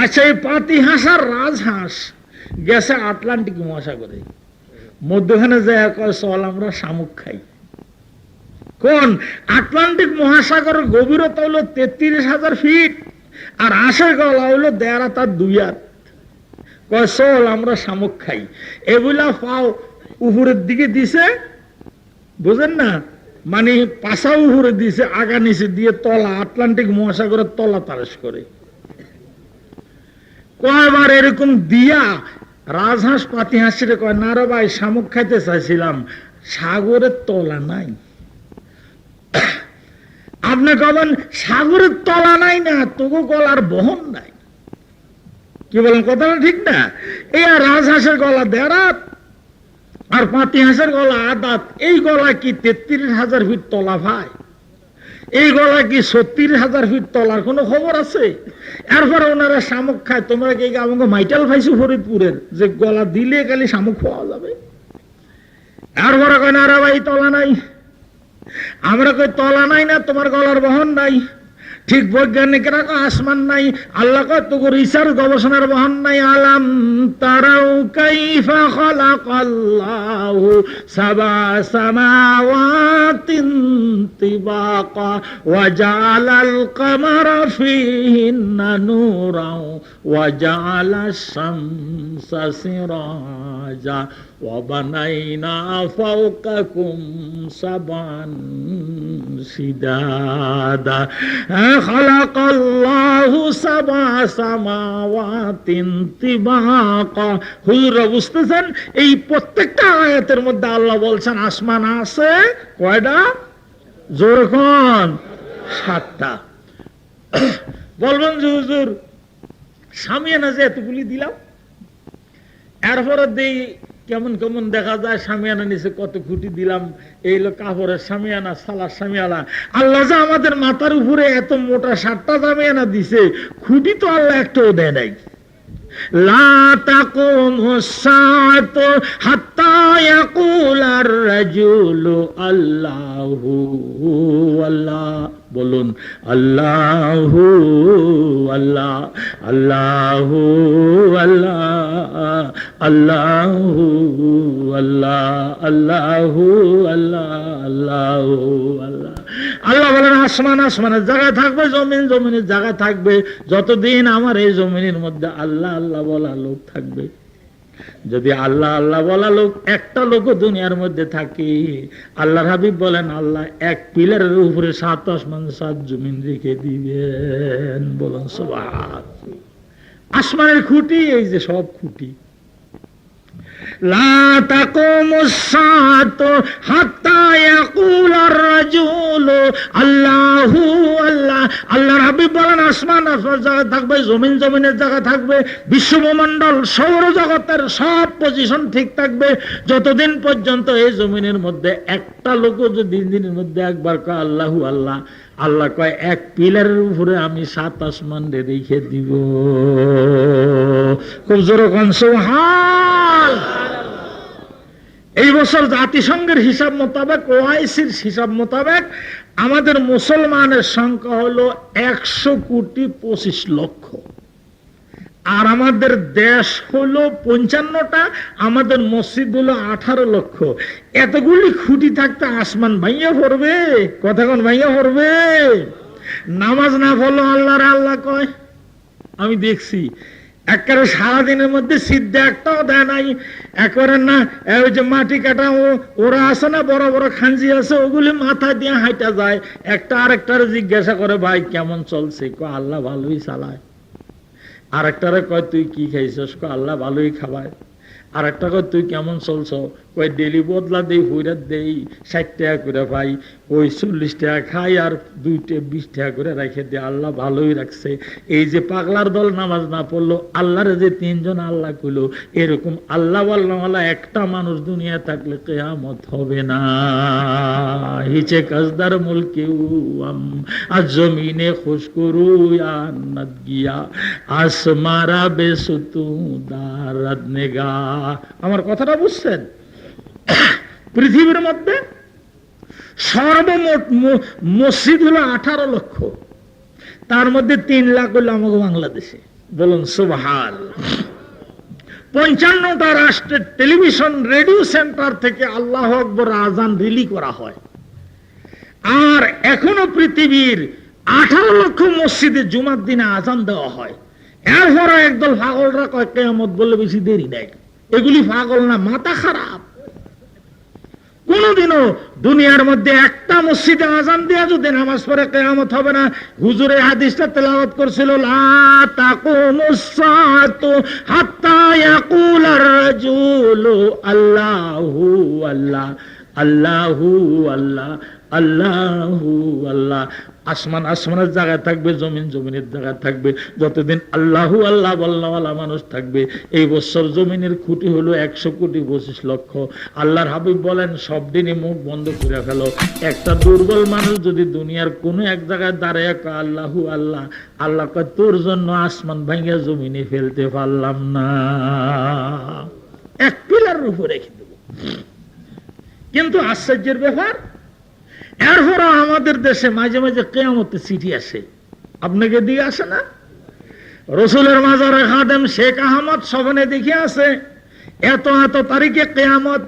আচ্ছা, এই পাতিহাঁস আর রাজহাঁস গেছে আটলান্টিক মহাসাগরে, মধ্যখানে যায় কয় চল আমরা শামুক খাই। কোন আটলান্টিক মহাসাগরের গভীরতা হলো 33,000 ফিট, আর হাঁসের গলা হইলো 1.5 হাত আর 2 হাত। কয় চল আমরা শামুক খাই। এগুলা পাও উপরের দিকে দিছে, বুঝেন না, মানে পাশা উপরে দিছে, আগা নিচে দিয়ে তলা, আটলান্টিক মহাসাগরের তলা তারেশ করে। কয়বার এরকম দিয়া রাজহাঁস পাতিহাঁসের কয় না রে ভাই, শামুক খাইতে চাইছিলাম, সাগরের তলা নাই। আপনি কবেন সাগরের তলা নাই না, তবু গলার বহন নাই। কি বলেন, কথাটা ঠিক না? এই রাজহাঁসের গলা 1.5 হাত আর পাতিহাঁসের গলা 1 হাত। এই গলা কি 33,000 ফিট তলা ভাই? এই গলা কি 36,000 ফিট তলার কোন খবর আছে? এরপরে ওনারা শামুক খায়। তোমরা কি আমাকে মাইটাল পাইছো ফরিদপুরের, যে গলা দিলে খালি শামুক খাওয়া যাবে? এরপরে কয় না রে ভাই তলা নাই। আমরা কই তলা নাই না, তোমার গলার বহন নাই। ঠিক বৈজ্ঞানিকরা কয় আসমান নাই, আল্লাহ কয় তোর রিসার্চ গবেষণার বহন নাই। আলাম তারাউ কাইফা খালাকাল্লাহু সাবা সামাওয়াতিন তিবাকা ওয়া জাআলাল কামারা ফীহিন্না নূরাও ওয়া জাআলাশ শামসা সিরাজা ওয়া বানাইনা ফাওকাকুম সাবান শিদাদা। খালাকাল্লাহু সাবা সামাওয়াতিন তিবাকা। হুজুররা বুঝতেছেন, এই প্রত্যেকটা আয়াতের মধ্যে আল্লাহ বলছেন আসমান আছে কয়টা? জোরখন 7টা। বলবেন যে হুজুর সামিয়ানা যে এতগুলি দিলাম, এরপরে দেই কেমন কেমন দেখা যায়, সামিয়ানা নিচে কত খুঁটি দিলাম, এই হলো কাপড়ের সামিয়ানা, সালার সামিয়ানা। আল্লাহ যে আমাদের মাথার উপরে এত মোটা 7টা সামিয়ানা দিছে, খুঁটি তো আল্লাহ একটাও দেয় নাই। লা তাকুমু সাআতু হাত্তা ইয়াকুলার রাজুলু আল্লাহু আল্লাহ। বলুন আল্লাহু আল্লাহ, আল্লাহু আল্লাহ, আল্লাহু আল্লাহ, আল্লাহু আল্লাহ, আল্লাহু আল্লাহ। আল্লাহ বলেন আসমান আসমানের জায়গায় থাকবে, জমিন জমিনের জায়গায় থাকবে, যতদিন আমার এই জমিনের মধ্যে আল্লাহ আল্লাহ বলা লোক থাকবে। যদি আল্লাহ আল্লাহ বলা লোক একটা লোক দুনিয়ার মধ্যে থাকে, আল্লাহর হাবিব বলেন আল্লাহ এক পিলারের উপরে 7 আসমান 7 জমিন রেখে দিবেন। বলেন সুবহান। আসমানের খুঁটি এই যে সব খুঁটি। লা তাকুমুস সাআতু হাত্তা ইয়াকুলার রাজুলু আল্লাহু আল্লাহ। আল্লাহর হাবিব বলেন আসমান আসমানের জায়গা থাকবে, জমিন জমিনের জায়গা থাকবে, বিশ্বমণ্ডল সৌরজগতের সব পজিশন ঠিক থাকবে, যতদিন পর্যন্ত এই জমিনের মধ্যে একটা লোক যদি দিনের মধ্যে একবার কয় আল্লাহু আল্লাহ, আল্লাহ কয় এক পিলারের উপরে আমি 7 আসমান রেখে দিব। খুব জোরে কোন সুবহান। এই বছর জাতিসংঘের হিসাব মোতাবেক, ওআইসির হিসাব মোতাবেক আমাদের মুসলমানের সংখ্যা হলো 100,25,00,000, আর আমাদের দেশ হলো 55টা, আমাদের মসজিদ হলো 18 লক্ষ। এতগুলি খুঁটি থাকতে আসমান ভাইয়া পড়বে? কতক্ষণ ভাইয়া পড়বে? নামাজ না পড়লো আল্লাহর আল্লাহ কয়। আমি দেখছি একেবারে সারাদিনের মধ্যে সিদ্ধা একটাও দেয় নাই। একবারে না ওই যে মাটি কাটা ওরা আছে না, বড় বড় খাঞ্জি আছে, ওগুলি মাথা দিয়ে হাইটা যায়। একটা আরেকটার জিজ্ঞাসা করে, ভাই কেমন চলছে? আল্লাহ ভালোই চালায়। আরেকটারে কয় তুই কি খাইছস? আল্লাহ ভালোই খাওয়ায়। আরেকটা কয় তুই কেমন চলছ? কয় ডেলি বদলা দেই, হুইরাত দেই, 60 টাকা করে পাই, ওই 40 টাকা খাই আর 20 টাকা করে রেখে দে, আল্লাহ ভালোই রাখছে। এই যে পাগলার দল নামাজ না পড়লো, আল্লাহর যে 3 জন আল্লাহ কইলো, এরকম আল্লাহ ওয়ালা একটা মানুষ দুনিয়া থাকলে কিয়ামত হবে না। হিচে কাজদার মুলকে আজ জমিনে খুশকুরু আনাত গিয়া আসমারা বেসুতু দারাত নেগা। আমার কথাটা বুঝছেন? পৃথিবীর মধ্যে সর্বমোট মসজিদ হলো 18 লক্ষ, তার মধ্যে 3 লাখ হলো আমাকে বাংলাদেশে। বলুন সুবহানাল্লাহ। 55টা রাষ্ট্রের টেলিভিশন রেডিও সেন্টার থেকে আল্লাহু আকবার আজান রিলি করা হয়। আর এখনো পৃথিবীর 18 লক্ষ মসজিদে জুমার দিনে আজান দেওয়া হয়। এরপরে একদল পাগলরা কয় কিয়ামত বলে বেশি দেরি নাই। এগুলি পাগল না, মাথা খারাপ। কোনদিনও দুনিয়ার মধ্যে একটা মসজিদে আজান দেয়া যদি নামাজ পড়ে কিয়ামত হবে না। হুজুরে হাদিসটা তেলাওয়াত করছিল, লা তাকুমুস সাআতু হাত্তা ইয়াকুলার রাজুলু আল্লাহু আল্লাহ আল্লাহু আল্লাহ আল্লাহু আল্লাহ। আসমান আসমানের জায়গায় থাকবে, জমিন জমিনের জায়গায় থাকবে। যতদিন আল্লাহু আল্লাহ বলনেওয়ালা মানুষ থাকবে। এই বছর জমিনের খুঁটি হলো 100,25,00,000। আল্লাহর হাবিব বলেন, সব দিনই মুখ বন্ধ করে ফেলো। একটা দুর্বল মানুষ যদি দুনিয়ার কোনো এক জায়গায় দাঁড়ায় আল্লাহু আল্লাহ আল্লাহ কয়, তোর জন্য আসমান ভাঙিয়া জমিনে ফেলতে পারলাম না, এক পিলারের উপর রেখে দেব। কিন্তু আশ্চর্যের ব্যাপার, এরপরও আমাদের দেশে মাঝে মাঝে কিয়ামতের চিঠি আসে। আপনাকে দিয়ে আসে না? রসুলের মাজারে খাদেম শেখ আহমদ সবনে দেখে আছে, এত এত তারিখে কিয়ামত,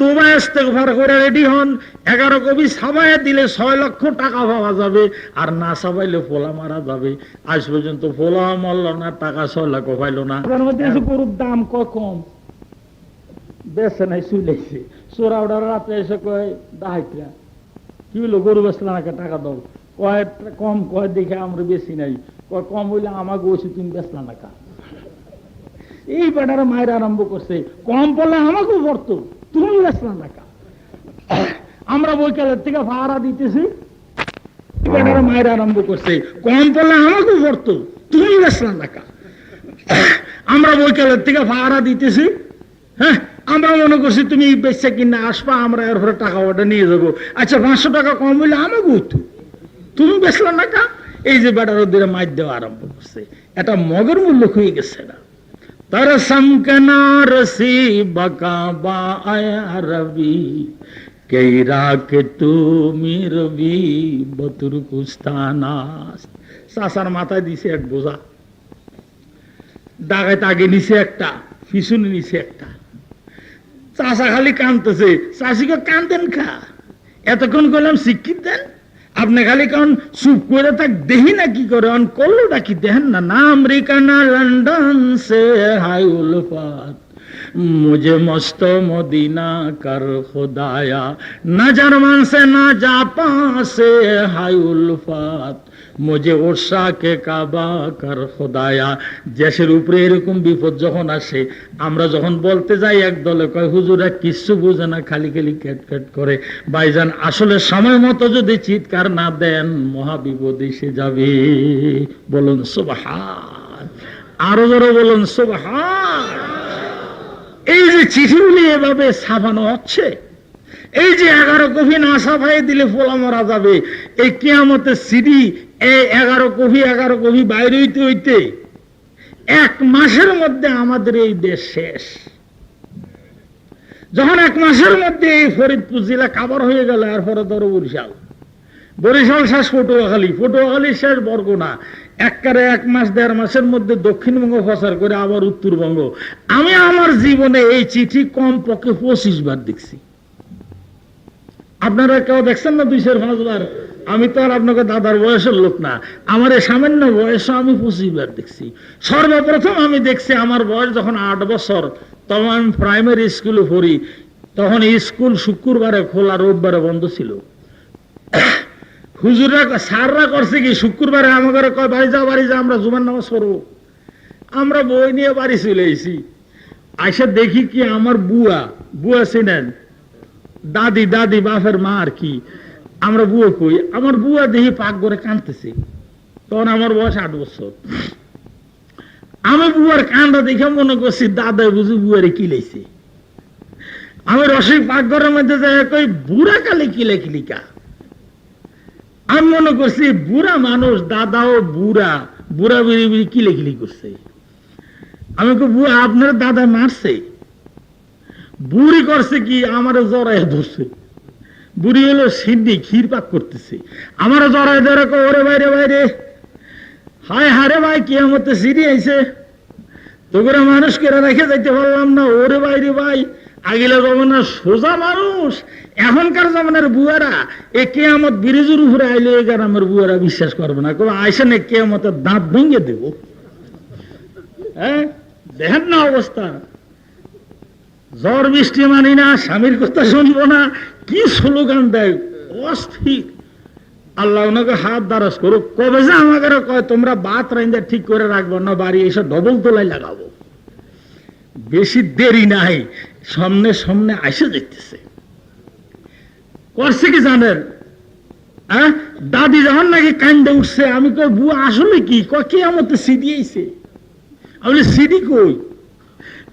তোবা ইস্তেগফার করে রেডি হন। 11 কবি সাবাইয়া দিলে 6 লক্ষ টাকা পাওয়া যাবে, আর না সাবাইলে পোলা মারা যাবে। আজ পর্যন্ত পোলা মরল না, টাকা 6 লাখ পাইল না। গরুর দাম কম বেছে নাই, চুলেছে চোরা ওটা রাতে এসে কয় দাহাইটা কি হলো, গরু বেচলা নাকি, টাকা দাও। কয় কম, কয় দেখে আমরা বেশি নাই। কয় কম হইলে আমাকে ওষুধ তুমি বেচলা নাকা। এই বেটারা মায়ের আরম্ভ করছে, কম পড়লে আমাকেও পড়তো, তুমি বেচলা নাকা। আমরা বৈকালের থেকে ভাড়া দিতেছি, বেটারা মায়ের আরম্ভ করছে, কম পড়লে আমাকেও পড়তো, তুমি বেচলা নাকা। আমরা বৈকালের থেকে ভাড়া দিতেছি, হ্যাঁ আমরা মনে করছি তুমি বেচা কিনা আসবা, আমরা এর পরে টাকা ওটা নিয়ে যাবো। আচ্ছা 500 টাকা কম হইলে আমাকে উঠতো, তুমি বেচলা নাকা। এই যে বেটার ওদের মাইর দেওয়া আরম্ভ করছে, এটা মগের মূল্য হয়ে গেছে না। তার সমকনা রসি বাকা বা আয়া রবি কেরা কে তুমি রবি বতুর কুস্তানাস। চাষার মাথায় দিছে এক বোঝা, ডাকাত আগে নিছে একটা, পিছনে নিছে একটা। চাষা খালি কানতেছে, চাষিকে কান্দেন খা, এতক্ষণ করলাম শিক্ষিত দেন, আপনি খালি কারণ চুপ করে থাক, দেখি না কি করে অন করলো নাকি দেখেন না। না আমেরিকা না লন্ডন সে হাই উলফাত मुझे मस्त मदीना कर खुदाया न जर्मन से न जापान से हाय उल्फात मुझे उर्सा के काबा कर खुदाया। দেশের উপরে এরকম বিপদ যখন আসে, আমরা যখন বলতে যাই এক দলে কয় হুজুরা কিচ্ছু বুঝে না, খালি খালি ক্যাট করে। ভাইজান আসলে সময় মতো যদি চিৎকার না দেন মহা বিপদ এসে যাবে। বলুন সুবহান, আরো জোরে বলুন সুবহান। এই যে চিঠিগুলি এভাবে ছাপানো হচ্ছে, এই যে 11 কপি না ছাপাই দিলে পোলা মারা যাবে, এই কিয়ামতের সিডি এই 11 কপি বাইরে হইতে হইতে 1 মাসের মধ্যে আমাদের এই দেশ শেষ। যখন 1 মাসের মধ্যে এই ফরিদপুর জেলা কাভার হয়ে গেল, এরপরে ধরো বরিশাল, বরিশাল শেষ পটুয়াখালী শেষ বরগুনা, একবারে 1 মাস 1.5 মাসের মধ্যে দক্ষিণবঙ্গ প্রচার করে আবার উত্তরবঙ্গ। আমি আমার জীবনে এই চিঠি কমপক্ষে 25 বার দেখছি। আপনারা কেউ দেখছেন না 2-5 বার? আমি তো আর আপনাকে দাদার বয়সের লোক না, আমার এই সামান্য বয়স আমি 25 বার দেখছি। সর্বপ্রথম আমি দেখছি আমার বয়স যখন 8 বছর, তখন আমি প্রাইমারি স্কুলে পড়ি। তখন স্কুল শুক্রবারে খোলা, রোববারে বন্ধ ছিল। হুজুররা স্যাররা করছে কি, শুক্রবারে আমাদের কয় বাড়ি যা আমরা জুমার নামাজ পড়বো। আমরা বই নিয়ে বাড়ি চলে এসেছি। আইসা দেখি কি আমার বুয়া ছিলেন, দাদি বাপের মা আর কি। আমরা বুয়া কই, আমার বুয়া দেখি পাক করে কাঁদতেছে। তখন আমার বয়স 8 বছর। আমি বুয়ার কান্দা দেখে মনে করছি দাদা বুঝি বুয়ারে কিলাইছে। আমি রসিক পাক ঘরের মধ্যে যাই কই, বুড়া কালে কিলিকা। আমি মনে করছি বুড়া মানুষ, দাদাও বুড়া বিড়ি কিলি করছে। আমি কই, বুয়া আপনার দাদা মারছে? বুড়ি করছে কি, আমার জড়ায় ধরছে। বুড়ি হলো সিদ্ধি ক্ষীর পাক করতেছে, আমার জড়ায় ধরে ওরে বাইরে হায় হারে ভাই কিয়ামতে সিঁড়ি আইছে, তোরা মানুষ কেরা রেখে যাইতে পারলাম না। ওরে বাইরে ভাই, আগিলা জমানার সোজা মানুষ, এখনকার জমানার বুয়ারা এ কেয়ামত ব্রিজের উপরে আইলে এ গ্রামের বুয়ারা বিশ্বাস করবে না, কবে আইসে না কেয়ামতের দাঁত ভেঙে দেব। হ্যাঁ, দেখেন না অবস্থা। ঝড় বৃষ্টি মানি না, স্বামীর কথা শুনবো না, কি স্লোগান দেয়, অস্থির। আল্লাহ ওনাকে হাত দ্বারস করুক। কবে যে আমাকে কয় তোমরা বাত রাইন্দা ঠিক করে রাখবো না, বাড়ি এসে ডবল তোলাই লাগাবো। বেশি দেরি নাই, সামনে আসে যেতেছে। করছে কি জানেন, হ্যাঁ, দাদি যখন নাকি কান্দে উঠছে, আমি কই বুয়া আসলে কি, কে আমার তো সিডি আইছে। আমি সিডি কই,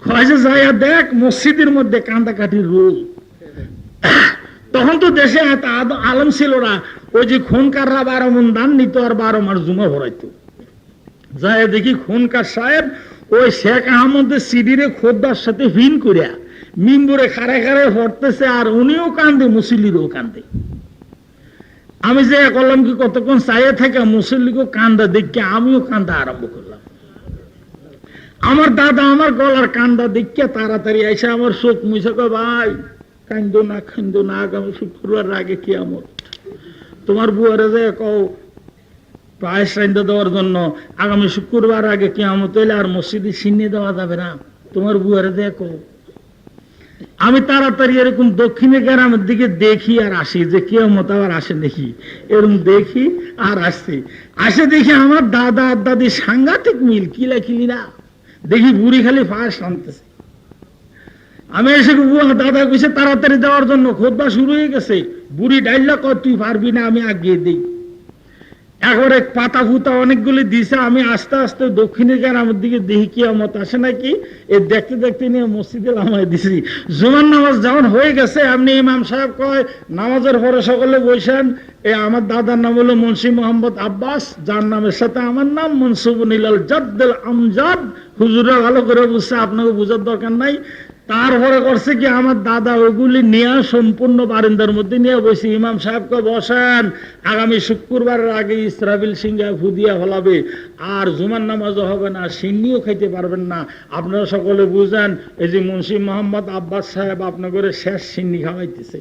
কয়েছে যাইয়া দেখ মসজিদের মধ্যে কান্দাকাটির রোল। তখন তো দেশে এত আলম ছিল না, ওই যে খুনকাররা 12 মণ দান নিত আর 12 মাস জুমা ভরাইতো। যাই দেখি খুনকার সাহেব ওই শেখ আহমদের সিডিরে খোদ্দার সাথে ভিন করিয়া মিম্বরে খারে ভরতেছে, আর উনিও কান্দে, মুসল্লিরও কান্দে। আমি যে করলাম কি, কতক্ষণ চাইয়ে থাকে মুসল্লিকে কান্দা দেখে আমিও কান্দা আরম্ভ করলাম। আমার দাদা আমার গলার কান্দা দেখিয়া তাড়াতাড়ি এসে আমার চোখ মুছে কয়, ভাই কান্দো না, আগামী শুক্রবার আগে কিয়ামত। তোমার বুয়ারে যে কও পায়েস রাইন্দা দেওয়ার জন্য, আগামী শুক্রবার আগে কিয়ামত হইলে আর মসজিদে সিন্নি দেওয়া যাবে না, তোমার বুয়ারে যে কও। আমি তাড়াতাড়ি এরকম দক্ষিণে গ্রামের দিকে দেখি আর আসি, যে কিয়ামত আবার আসে দেখি, এরকম দেখি আর আসছি। আসে দেখি আমার দাদা আর দাদি সাংঘাতিক মিল, কিলি না, দেখি বুড়ি খালি পায়েস আনতেছে। আমি এসে দাদা কইছে তাড়াতাড়ি দেওয়ার জন্য, খোদবা শুরু হয়ে গেছে। বুড়ি ডাইলা কয় তুই পারবি না, আমি আগিয়ে দিই। একবারে পাতা ফুতা অনেকগুলি দিছে। আমি আস্তে আস্তে দক্ষিণের গ্রামের দিকে দেখি কিয়ামত আসে নাকি, এ দেখতে দেখতে নিয়ে মসজিদে নামাই দিছি। জুমার নামাজ যখন হয়ে গেছে, আপনি ইমাম সাহেব কয় নামাজের পরে সকলে বসেন। আমার দাদার নাম হলো মুন্সি মোহাম্মদ আব্বাস, যার নামের সাথে আমার নাম মনসুবুন ইলাল জাদ্দুল আমজাদ। হুজুরা ভালো করে বুঝছে, আপনাকে বুঝার দরকার নাই। তারপরে করছে কি, আমার দাদা ওগুলি নিয়ে সম্পূর্ণ বারিন্দার মধ্যে নিয়ে বসে, ইমাম সাহেবকে বসেন, আগামী শুক্রবারের আগে ইসরাফিল সিংহা ফুদিয়া হলাবে, আর জুমার নামাজও হবে না, সিন্নিও খাইতে পারবেন না। আপনারা সকলে বুঝেন, এই যে মুন্সি মোহাম্মদ আব্বাস সাহেব আপনাদের শেষ সিন্নি খাওয়াইতেছে।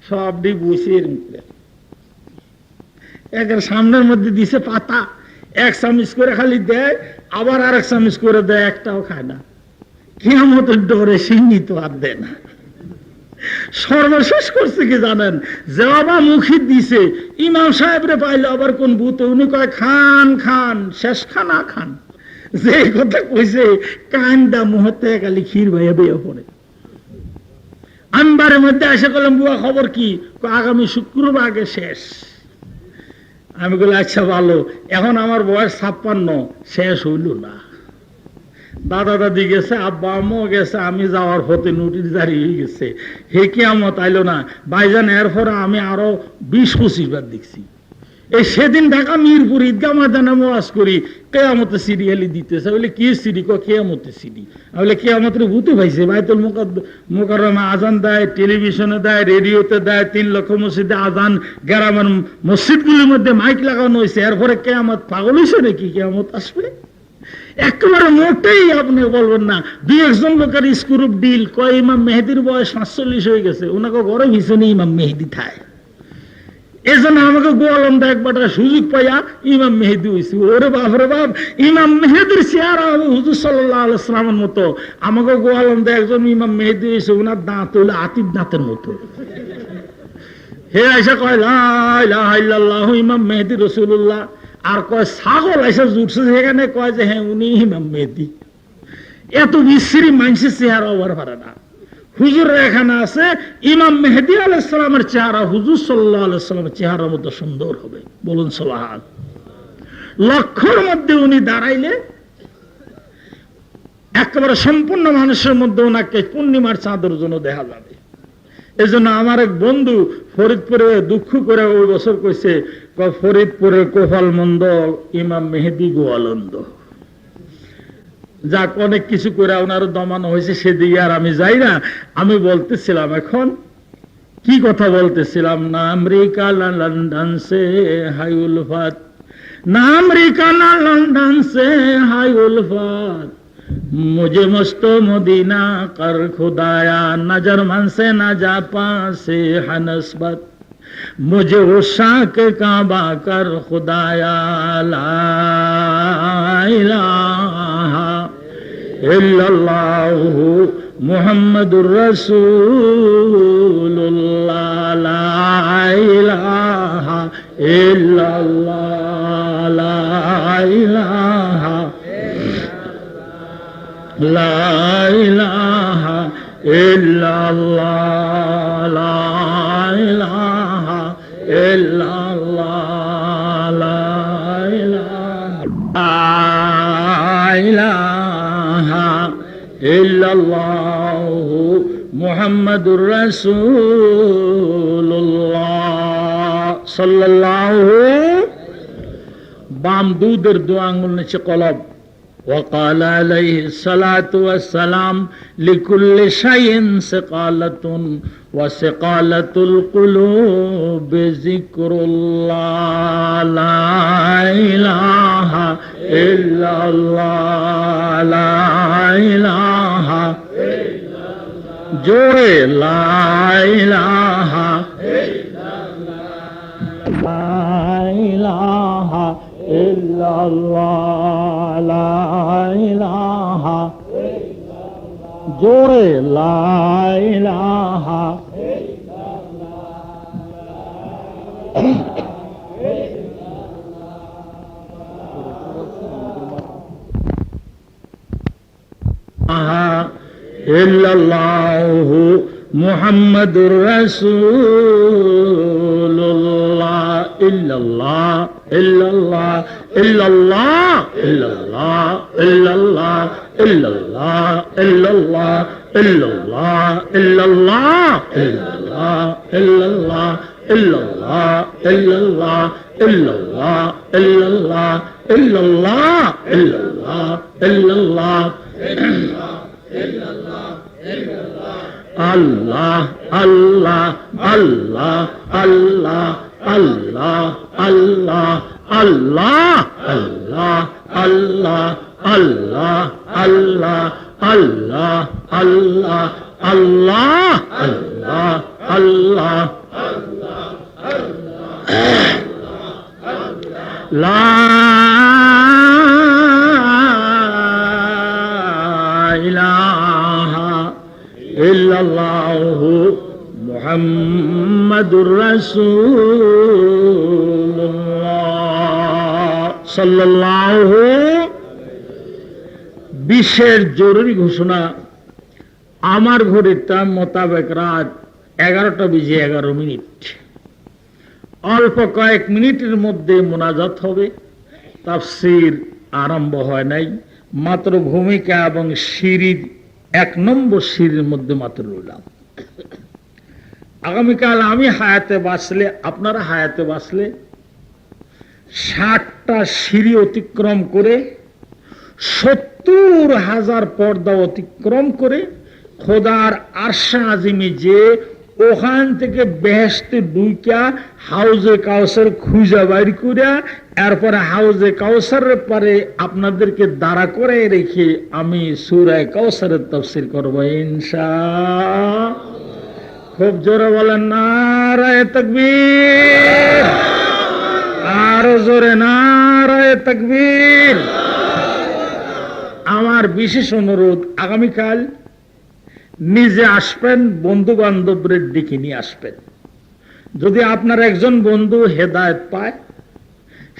সবটি বসিয়ে একের সামনের মধ্যে দিছে পাতা, 1 চামচ করে খালি দেয়, আবার আর 1 চামচ করে দেয়, একটাও খায় না। কিয়ামতের ডরে সিন্নি তো আর দেয় না। সর্বশেষ করছে কি জানেন, যে বাবা মুখী দিছে, ইমাম সাহেবরে পাইলে আবার কোন ভূতে, উনি কয় খান শেষ খানা খান। যে কথা কইছে কান্দা মুহূর্তে খালি ক্ষীর ভাইয়া বেয়ে পড়ে। আনবারের মধ্যে এসে বললাম, বুয়া খবর কি, আগামী শুক্রবার আগে শেষ। আমি বলি আচ্ছা ভালো, এখন আমার বয়স 56, শেষ হইল না। দাদা দাদি গেছে, আব্বা আম্মাও গেছে, আমি যাওয়ার পথে নোটিশ জারি হয়ে গেছে, হে কিয়ামত আইলো না। ভাইজান এর পরে আমি আরো 20-25 বার দেখছি। এই সেদিন ঢাকা মিরপুর ঈদগাহ ময়দানে ওয়াজ করি, কিয়ামতের সিরিয়ালি দিতেছে। বলে কি সিডি? কিয়ামতের সিডি। বলে কিয়ামতের ভূতে পাইছে। বাইতুল মুকাররমে আজান দেয়, টেলিভিশনে দেয়, রেডিওতে দেয়, 3 লক্ষ মসজিদে আজান, গ্রামের মসজিদগুলির মধ্যে মাইক লাগানো হয়েছে। এরপরে কিয়ামত পাগল হয়েছে নাকি? কিয়ামত আসবে একেবারে মোটেই আপনি বলবেন না। 2-1 লোকের স্ক্রুপ ডিল কয় ইমাম মেহেদির বয়স 45 হয়ে গেছে, ওনাকে ঘরে ভিসে ইমাম মেহেদি থায়। এজন্য আমাকে গোয়ালন্দা একবার সুযোগ পাইয়া ইমাম মেহেদি হয়েছে। ওরে বাপ রে বাপ, ইমাম মেহেদির চেহারা হবে হুজুর সাল্লাল্লাহু আলাইহি ওয়াসাল্লামের মতো। আমাকে গোয়ালন্দা একজন ইমাম মেহেদি হয়েছে, ওনার দাঁত হইলো আতিফ দাঁতের মতো। হে আইসা কয় লা ইলাহা ইল্লাল্লাহু ইমাম মেহেদি রাসূলুল্লাহ। আর কয় ছাগল এসে জুটছে সেখানে, কয় যে হ্যাঁ উনি ইমাম মেহেদি। এত বিশ্রী মানুষের চেহারা হবার পারে না। হুজুরের এখানে আছে ইমাম মেহেদি আলাইহিস সালামের চেহারা হুজুর সাল্লাল্লাহু আলাইহি সাল্লামের চেহারার মতো সুন্দর হবে। বলুন সুবহান। লক্ষর মধ্যে উনি দাঁড়াইলে একেবারে সম্পূর্ণ মানুষের মধ্যে ওনাকে পূর্ণিমার চাঁদের জন্য দেখা যাবে। এই জন্য আমার এক বন্ধু ফরিদপুরে দুঃখ করে ওই বছর কইছে, ফরিদপুরের কোফাল মন্দ, ইমাম মেহেদি গোয়ালন্দ। যাক, অনেক কিছু করে ওনার দমানো হয়েছে, সেদিকে আর আমি যাই না। আমি বলতেছিলাম এখন কি কথা বলতেছিলাম, না আমেরিকা না লন্ডন সে হাই উলফাত, না আমেরিকা না লন্ডন সে হাই উলফাত, मुझे मस्तो मदीना कर खुदाया, न जर्मन से न जापान से है नस्बत, मुझे उशाक काबा कर खुदाया, ला इलाहा इल्लल्लाहु मुहम्मदुर रसूलुल्लाह, ला इलाहा इल्लल्लाह, ला इलाहा লা ইলাহা ইল্লাল্লাহ, লা ইলাহা ইল্লাল্লাহ, লা ইলাহা ইল্লাল্লাহু মুহাম্মাদুর রাসূলুল্লাহ সাল্লাল্লাহু। বাম দুধের দু আঙ্গুল নিচে কলব। وقال عليه الصلاة والسلام لكل شيء سقالة وسقالة القلوب ذكر الله، لا إله إلا الله، لا إله إلا الله، جوري لا إله إلا الله، لا إله إلا الله، لا إله إلا الله، جوري لا إله إلا الله إلا الله মুহাম্মাদুর রাসূলুল্লাহ, ইল্লাল্লাহ ইল্লাল্লাহ ইল্লাল্লাহ ইল্লাল্লাহ ইল্লাল্লাহ ইল্লাল্লাহ ইল্লাল্লাহ ইল্লাল্লাহ ইল্লাল্লাহ ইল্লাল্লাহ ইল্লাল্লাহ ইল্লাল্লাহ ইল্লাল্লাহ ইল্লাল্লাহ ইল্লাল্লাহ ইল্লাল্লাহ ইল্লাল্লাহ ইল্লাল্লাহ ইল্লাল্লাহ আল্লাহ আল্লাহ আল্লাহ আল্লাহ আল্লাহ আল্লাহ আল্লাহ আল্লাহ আল্লাহ আল্লাহ আল্লাহ আল্লাহ আল্লাহ আল্লাহ আল্লাহ আল্লাহ লা ইলাহা ইল্লাল্লাহু মুহাম্মাদুর রাসূলুল্লাহ সাল্লাল্লাহু। বিশ্বের জরুরি ঘোষণা। আমার ঘড়ির টাইম মোতাবেক রাত 11:11। অল্প কয়েক মিনিটের মধ্যে মোনাজাত হবে। তাফসীর আরম্ভ হয় নাই, মাত্র ভূমিকা এবং সিঁড়ির 1 নম্বর সিঁড়ির মধ্যে মাত্র রইলাম। আগামীকাল আমি হায়াতে বাঁচলে, আপনারা হায়াতে বাঁচলে 60টা সিঁড়ি অতিক্রম করে 70,000 পর্দা অতিক্রম করে খোদার আরশে আজিমে যে ওখান থেকে বেহেশতে ঢুইকা হাউজে কাউসার খুঁজা বাইর করিয়া এরপরে হাউজে কাউসারের পরে আপনাদেরকে দাঁড়া করে রেখে আমি সূরা কাউসারের তাফসীর করব ইনশাআল্লাহ। খুব জোরে বলেন নারায়ে তাকবীর, আরো জোরে নারায়ে তাকবীর। আমার বিশেষ অনুরোধ, আগামীকাল নিজে আসবেন, বন্ধু বান্ধবদের ডেকে নিয়ে আসবেন। যদি আপনার একজন বন্ধু হেদায়েত পায়,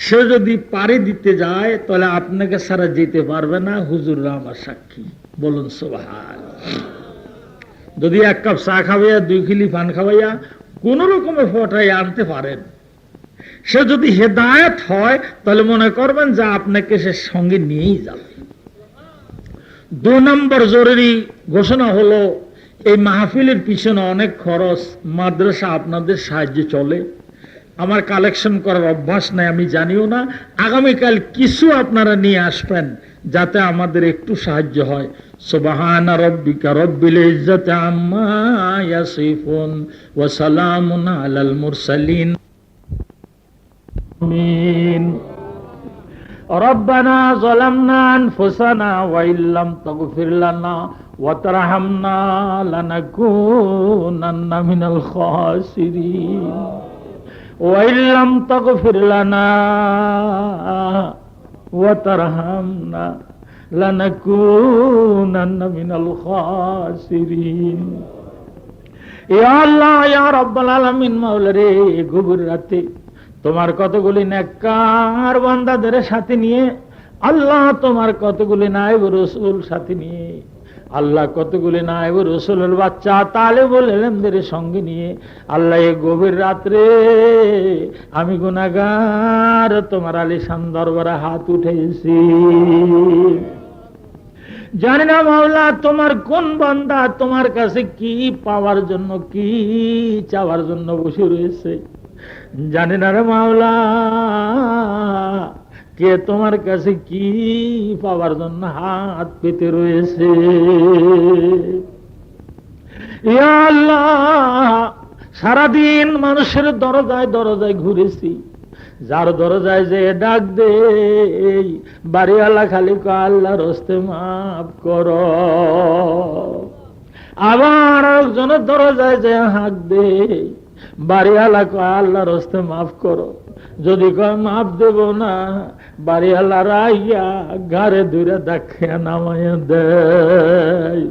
সে যদি পাড়ি দিতে যায় তাহলে আপনাকে সারা যেতে পারবে না, হুজুররা আমার সাক্ষী, বলুন সুবহানাল্লাহ। যদি এক কাপ চা খাওয়াইয়া 2 কিলি পান খাওয়াইয়া কোন রকমে ফটাই আনতে পারেন, সে যদি হেদায়েত হয় তাহলে মনে করবেন যে আপনাকে সে সঙ্গে নিয়েই যাবে। 2 নম্বর জরুরি ঘোষণা হলো, এই মাহফিলের পিছনে অনেক খরচ, মাদ্রাসা আপনাদের সাহায্যে চলে। আমার কালেকশন করার অভ্যাস নাই, আমি জানিও না। আগামীকাল কিছু আপনারা নিয়ে আসবেন যাতে আমাদের একটু সাহায্য হয়। সুবহানা রাব্বিকা রব্বিল ইজ্জাতি আম্মা ইয়াসিফুন ওয়া সালামুন আলাল মুরসালিন। আমিন। ربنا ظلمنا أنفسنا وإن لم تغفر لنا وترحمنا لنكونن من الخاسرين وإن لم تغفر لنا وترحمنا لنكونن من الخاسرين يا الله يا رب العالمين। মাওলা রে, গভীর রাতে তোমার কতগুলি নেককার বান্দাদের সাথে নিয়ে, আল্লাহ তোমার কতগুলি নায়েব রাসূল সাথে নিয়ে, আল্লাহ কতগুলি নায়েব রাসূলের বাচ্চা তালেবুল ইলমদের সঙ্গে নিয়ে, আল্লাহ এই গভীর রাত্রে আমি গুনাহগার তোমার আলিশান দরবারে হাত উঠেছি। জানি না মাওলা তোমার কোন বান্দা তোমার কাছে কি পাওয়ার জন্য, কি চাওয়ার জন্য বসে রয়েছে। জানি না রে মাওলা, কে তোমার কাছে কি পাওয়ার জন্য হাত পেতে রয়েছে। ইয়া আল্লাহ, সারাদিন মানুষের দরজায় দরজায় ঘুরেছি, যার দরজায় যে ডাক দে বাড়িওয়ালা খালি কয় আল্লাহর হস্তে মাফ করো। আবার একজনের দরজায় যে হাঁক দে বাড়িওয়ালা কয় আল্লাহর হস্তে মাফ করো। যদি কয় মাফ দেব না, বাড়িওয়ালা রাইয়া ঘরে দূরে দেখে নামাইয়া দেয়।